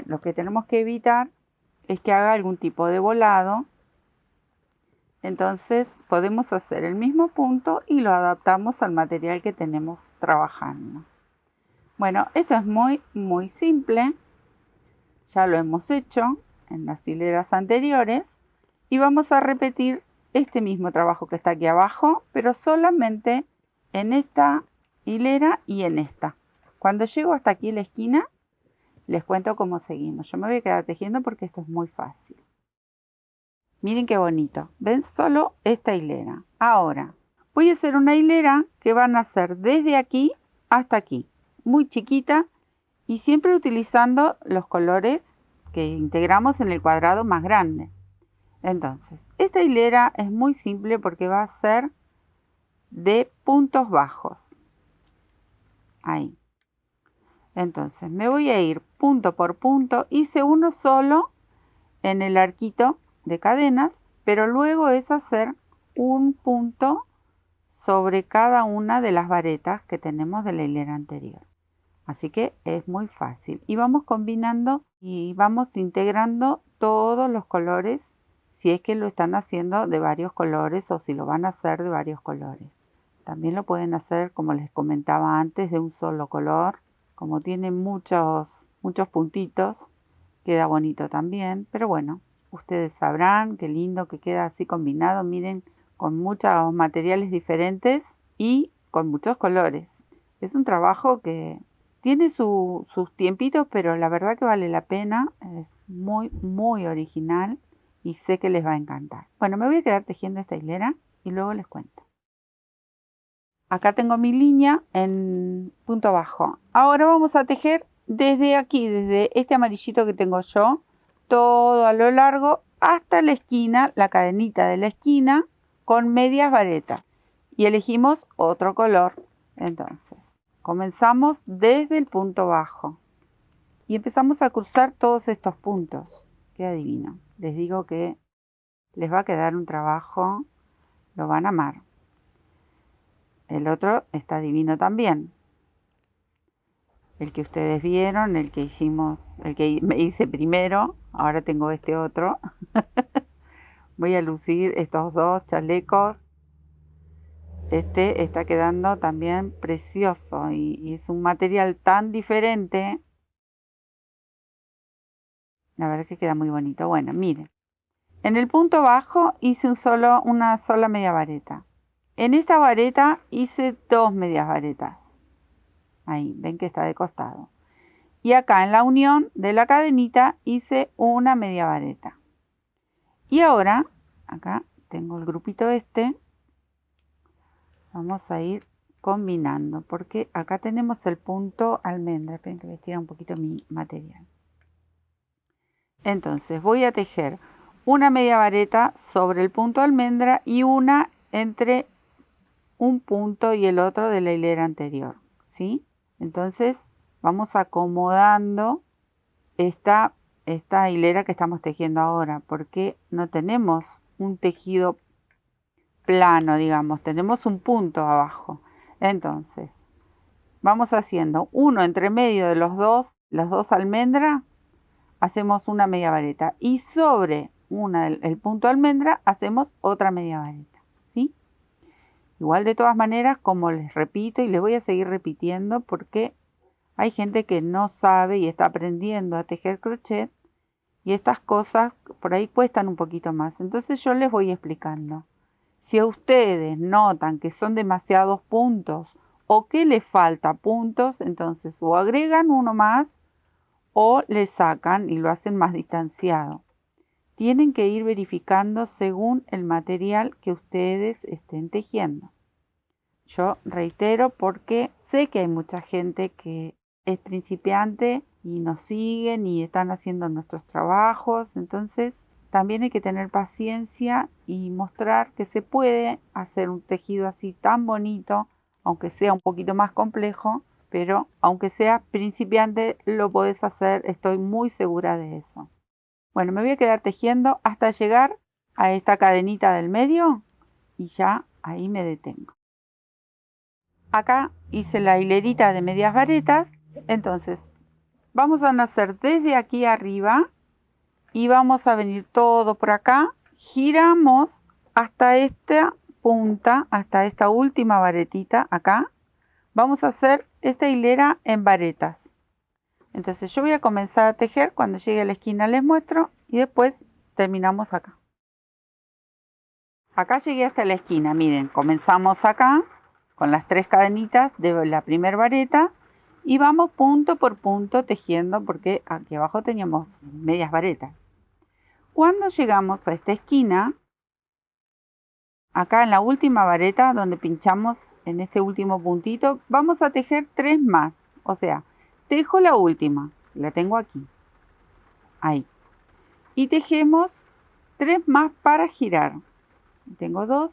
Lo que tenemos que evitar es que haga algún tipo de volado. Entonces podemos hacer el mismo punto y lo adaptamos al material que tenemos trabajando. Bueno, esto es muy simple. Ya lo hemos hecho en las hileras anteriores y vamos a repetir este mismo trabajo que está aquí abajo, pero solamente en esta hilera y en esta. Cuando llego hasta aquí en la esquina, les cuento cómo seguimos. Yo me voy a quedar tejiendo porque esto es muy fácil. Miren qué bonito. ¿Ven? Solo esta hilera. Ahora, voy a hacer una hilera que van a hacer desde aquí hasta aquí. Muy chiquita y siempre utilizando los colores que integramos en el cuadrado más grande. Entonces, esta hilera es muy simple porque va a ser de puntos bajos. Ahí. Entonces, me voy a ir punto por punto. Hice uno solo en el arquito de cadenas, pero luego es hacer un punto sobre cada una de las varetas que tenemos de la hilera anterior. Así que es muy fácil. Y vamos combinando y vamos integrando todos los colores, si es que lo están haciendo de varios colores o si lo van a hacer de varios colores. También lo pueden hacer, como les comentaba antes, de un solo color. Como tiene muchos puntitos, queda bonito también. Pero bueno, ustedes sabrán qué lindo que queda así combinado. Miren, con muchos materiales diferentes y con muchos colores. Es un trabajo que tiene sus tiempitos, pero la verdad que vale la pena. Es muy original y sé que les va a encantar. Bueno, me voy a quedar tejiendo esta hilera y luego les cuento. Acá tengo mi línea en punto bajo. Ahora vamos a tejer desde aquí, desde este amarillito que tengo yo, todo a lo largo hasta la esquina, la cadenita de la esquina con medias varetas. Y elegimos otro color. Entonces, comenzamos desde el punto bajo y empezamos a cruzar todos estos puntos. Qué divino. Les digo que les va a quedar un trabajo, lo van a amar. El otro está divino también. El que ustedes vieron, el que me hice primero, ahora tengo este otro. Voy a lucir estos dos chalecos. Este está quedando también precioso y es un material tan diferente. La verdad es que queda muy bonito. Bueno, miren. En el punto bajo hice una sola media vareta. En esta vareta hice 2 medias varetas. Ahí, ven que está de costado. Y acá en la unión de la cadenita hice una media vareta. Y ahora, acá tengo el grupito este. Vamos a ir combinando, porque acá tenemos el punto almendra. Esperen que voy a estirar un poquito mi material. Entonces voy a tejer una media vareta sobre el punto almendra y una entre un punto y el otro de la hilera anterior, ¿sí? Entonces vamos acomodando esta hilera que estamos tejiendo ahora, porque no tenemos un tejido plano, digamos, tenemos un punto abajo. Entonces vamos haciendo uno entre medio de las dos almendras, hacemos una media vareta y sobre el punto almendra hacemos otra media vareta, ¿sí? Igual de todas maneras, como les repito y les voy a seguir repitiendo porque hay gente que no sabe y está aprendiendo a tejer crochet y estas cosas por ahí cuestan un poquito más. Entonces yo les voy explicando. Si a ustedes notan que son demasiados puntos o que les falta puntos, entonces o agregan uno más o le sacan y lo hacen más distanciado. tienen que ir verificando según el material que ustedes estén tejiendo. Yo reitero porque sé que hay mucha gente que es principiante y nos siguen y están haciendo nuestros trabajos, entonces también hay que tener paciencia y mostrar que se puede hacer un tejido así tan bonito, aunque sea un poquito más complejo, pero aunque seas principiante lo podés hacer, estoy muy segura de eso. Bueno, me voy a quedar tejiendo hasta llegar a esta cadenita del medio y ya ahí me detengo. Acá hice la hilerita de medias varetas, entonces vamos a hacer desde aquí arriba y vamos a venir todo por acá, giramos hasta esta punta, hasta esta última varetita acá. Vamos a hacer esta hilera en varetas. Entonces yo voy a comenzar a tejer, cuando llegue a la esquina les muestro y después terminamos acá. Acá llegué hasta la esquina, miren, comenzamos acá con las 3 cadenitas de la primera vareta y vamos punto por punto tejiendo porque aquí abajo teníamos medias varetas. Cuando llegamos a esta esquina, acá en la última vareta donde pinchamos en este último puntito, vamos a tejer 3 más, o sea, tejo la última, la tengo aquí, ahí, y tejemos 3 más para girar. Tengo 2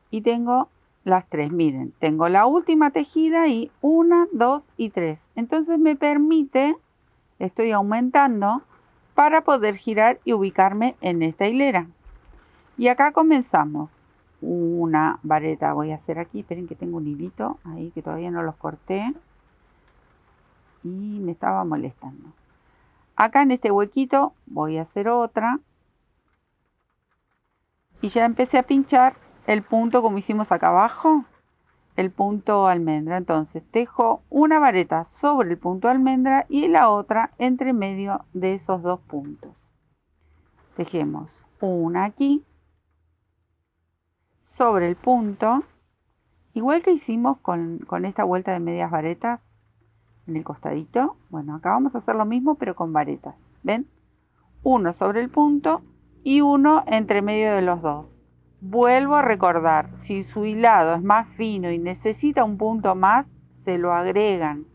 y tengo las 3, miren, tengo la última tejida y 1, 2 y 3, entonces me permite, estoy aumentando para poder girar y ubicarme en esta hilera. Y acá comenzamos una vareta, voy a hacer aquí, esperen que tengo un hilito ahí que todavía no los corté y me estaba molestando. Acá en este huequito voy a hacer otra y ya empecé a pinchar el punto como hicimos acá abajo, el punto almendra. Entonces tejo una vareta sobre el punto almendra y la otra entre medio de esos 2 puntos. Tejemos una aquí sobre el punto, igual que hicimos con esta vuelta de medias varetas en el costadito. Bueno, acá vamos a hacer lo mismo pero con varetas, ¿ven? Uno sobre el punto y uno entre medio de los 2. Vuelvo a recordar, si su hilado es más fino y necesita un punto más, se lo agregan.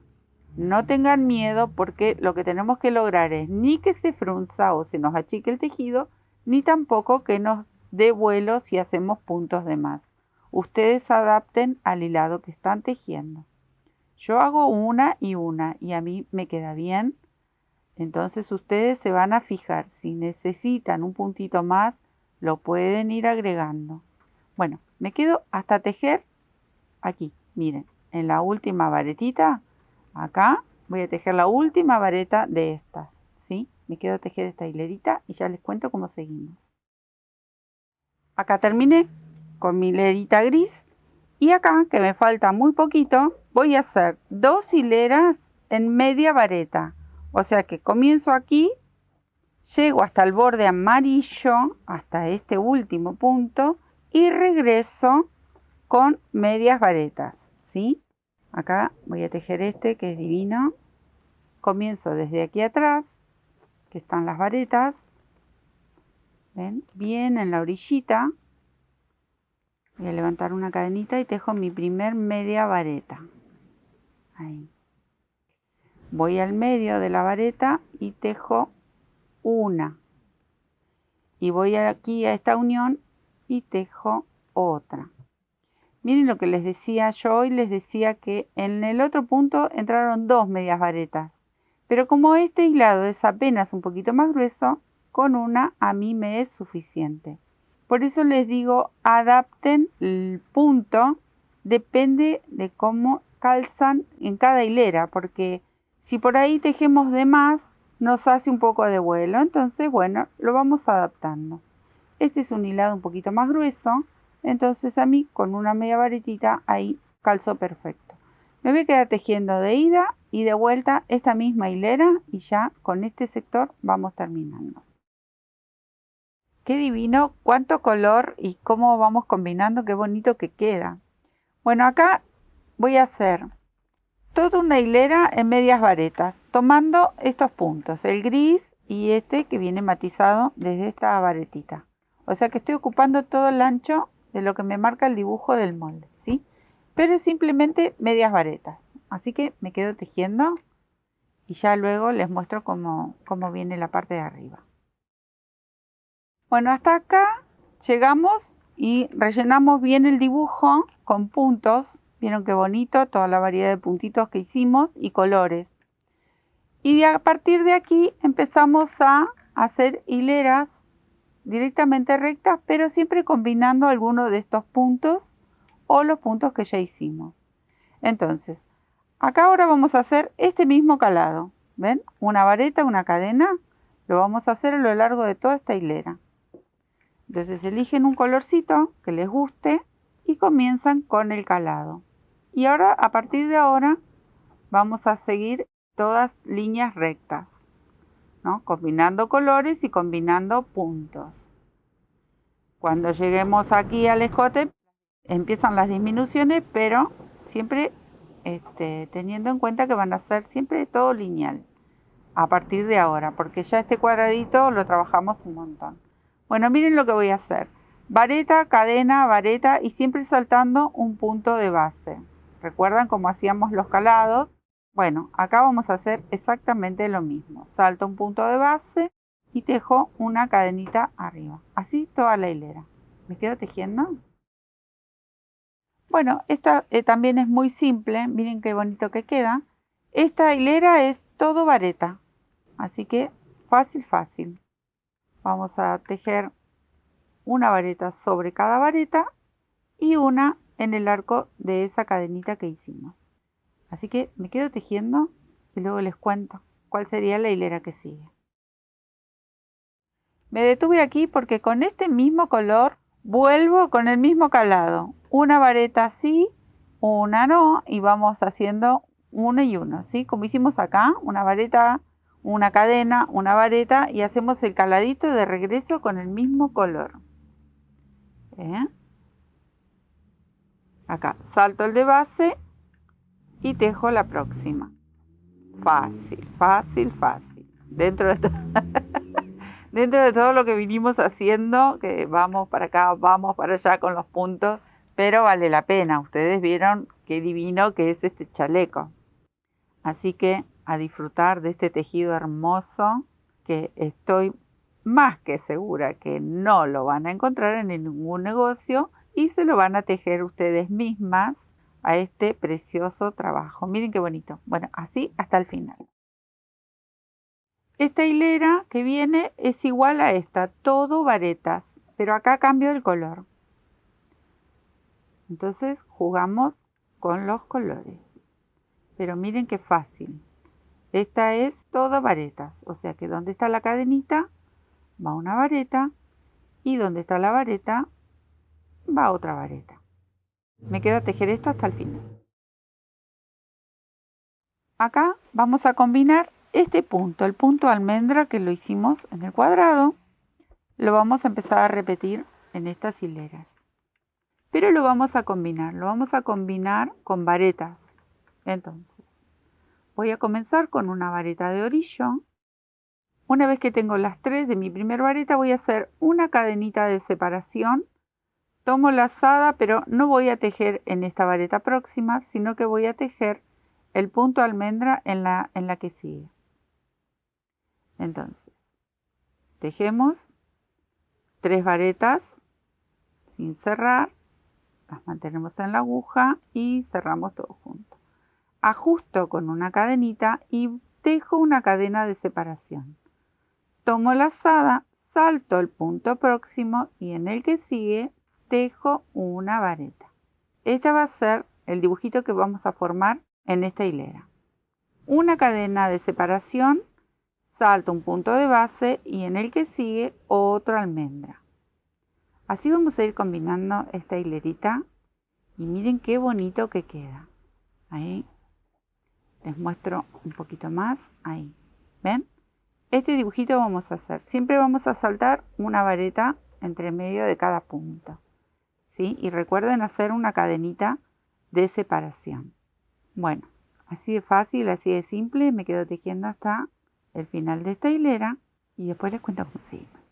No tengan miedo porque lo que tenemos que lograr es ni que se frunza o se nos achique el tejido, ni tampoco que nos dé vuelo si hacemos puntos de más. Ustedes adapten al hilado que están tejiendo. Yo hago una y a mí me queda bien. Entonces ustedes se van a fijar, si necesitan un puntito más, lo pueden ir agregando. Bueno, me quedo hasta tejer aquí, miren, en la última varetita, acá voy a tejer la última vareta de estas, ¿sí? Me quedo a tejer esta hilerita y ya les cuento cómo seguimos. Acá terminé con mi hilerita gris y acá, que me falta muy poquito, voy a hacer 2 hileras en media vareta. O sea que comienzo aquí, llego hasta el borde amarillo, hasta este último punto y regreso con medias varetas, ¿sí? Acá voy a tejer este que es divino. Comienzo desde aquí atrás, que están las varetas, ¿ven? Bien en la orillita. Voy a levantar una cadenita y tejo mi primer media vareta. Ahí. Voy al medio de la vareta y tejo una. Y voy aquí a esta unión y tejo otra. Miren lo que les decía yo hoy, les decía que en el otro punto entraron 2 medias varetas. Pero como este hilado es apenas un poquito más grueso, con una a mí me es suficiente. Por eso les digo, adapten el punto, depende de cómo calzan en cada hilera, porque si por ahí tejemos de más, nos hace un poco de vuelo. Entonces, bueno, lo vamos adaptando. Este es un hilado un poquito más grueso, entonces a mí con una media varetita ahí calzó perfecto. Me voy a quedar tejiendo de ida y de vuelta esta misma hilera y ya con este sector vamos terminando. Qué divino, cuánto color y cómo vamos combinando, qué bonito que queda. Bueno, acá voy a hacer toda una hilera en medias varetas, tomando estos puntos, el gris y este que viene matizado desde esta varetita. O sea que estoy ocupando todo el ancho de lo que me marca el dibujo del molde, ¿sí? Pero simplemente medias varetas. Así que me quedo tejiendo y ya luego les muestro cómo viene la parte de arriba. Bueno, hasta acá llegamos y rellenamos bien el dibujo con puntos. Vieron qué bonito, toda la variedad de puntitos que hicimos y colores. Y a partir de aquí empezamos a hacer hileras directamente rectas, pero siempre combinando algunos de estos puntos o los puntos que ya hicimos. Entonces, acá ahora vamos a hacer este mismo calado. ¿Ven? Una vareta, una cadena. Lo vamos a hacer a lo largo de toda esta hilera. Entonces eligen un colorcito que les guste y comienzan con el calado. Y ahora, a partir de ahora, vamos a seguir todas líneas rectas, ¿no? Combinando colores y combinando puntos. Cuando lleguemos aquí al escote, empiezan las disminuciones, pero siempre teniendo en cuenta que van a ser siempre todo lineal a partir de ahora, porque ya este cuadradito lo trabajamos un montón. Bueno, miren lo que voy a hacer. Vareta, cadena, vareta y siempre saltando un punto de base. ¿Recuerdan cómo hacíamos los calados? Bueno, acá vamos a hacer exactamente lo mismo. Salto un punto de base y tejo una cadenita arriba. Así toda la hilera. ¿Me quedo tejiendo? Bueno, esta también es muy simple. Miren qué bonito que queda. Esta hilera es todo vareta. Así que fácil, fácil. Vamos a tejer una vareta sobre cada vareta y una en el arco de esa cadenita que hicimos. Así que me quedo tejiendo y luego les cuento cuál sería la hilera que sigue. Me detuve aquí porque con este mismo color vuelvo con el mismo calado. Una vareta así, una no, y vamos haciendo uno y uno, ¿sí? Como hicimos acá, una vareta, una cadena, una vareta y hacemos el caladito de regreso con el mismo color. Acá salto el de base y tejo la próxima. Fácil, fácil, fácil. Dentro de todo lo que vinimos haciendo, que vamos para acá, vamos para allá con los puntos, pero vale la pena. Ustedes vieron qué divino que es este chaleco. Así que a disfrutar de este tejido hermoso que estoy más que segura que no lo van a encontrar en ningún negocio y se lo van a tejer ustedes mismas a este precioso trabajo. Miren qué bonito. Bueno, así hasta el final. Esta hilera que viene es igual a esta, todo varetas, pero acá cambio el color. Entonces jugamos con los colores. Pero miren qué fácil. Esta es todo varetas, o sea que donde está la cadenita va una vareta y donde está la vareta va otra vareta. Me queda tejer esto hasta el final. Acá vamos a combinar este punto, el punto almendra que lo hicimos en el cuadrado, lo vamos a empezar a repetir en estas hileras. Pero lo vamos a combinar con varetas. Entonces, voy a comenzar con una vareta de orillo. Una vez que tengo las 3 de mi primer vareta, voy a hacer una cadenita de separación. Tomo lazada, pero no voy a tejer en esta vareta próxima, sino que voy a tejer el punto almendra en la que sigue. Entonces, tejemos 3 varetas sin cerrar, las mantenemos en la aguja y cerramos todo junto. Ajusto con una cadenita y tejo una cadena de separación. Tomo lazada, salto el punto próximo y en el que sigue tejo una vareta. Este va a ser el dibujito que vamos a formar en esta hilera. Una cadena de separación, salto un punto de base y en el que sigue otro almendra. Así vamos a ir combinando esta hilerita y miren qué bonito que queda. Ahí les muestro un poquito más. Ahí, ¿ven? Este dibujito vamos a hacer. Siempre vamos a saltar una vareta entre medio de cada punto, ¿sí? Y recuerden hacer una cadenita de separación. Bueno, así de fácil, así de simple, me quedo tejiendo hasta el final de esta hilera y después les cuento cómo seguimos.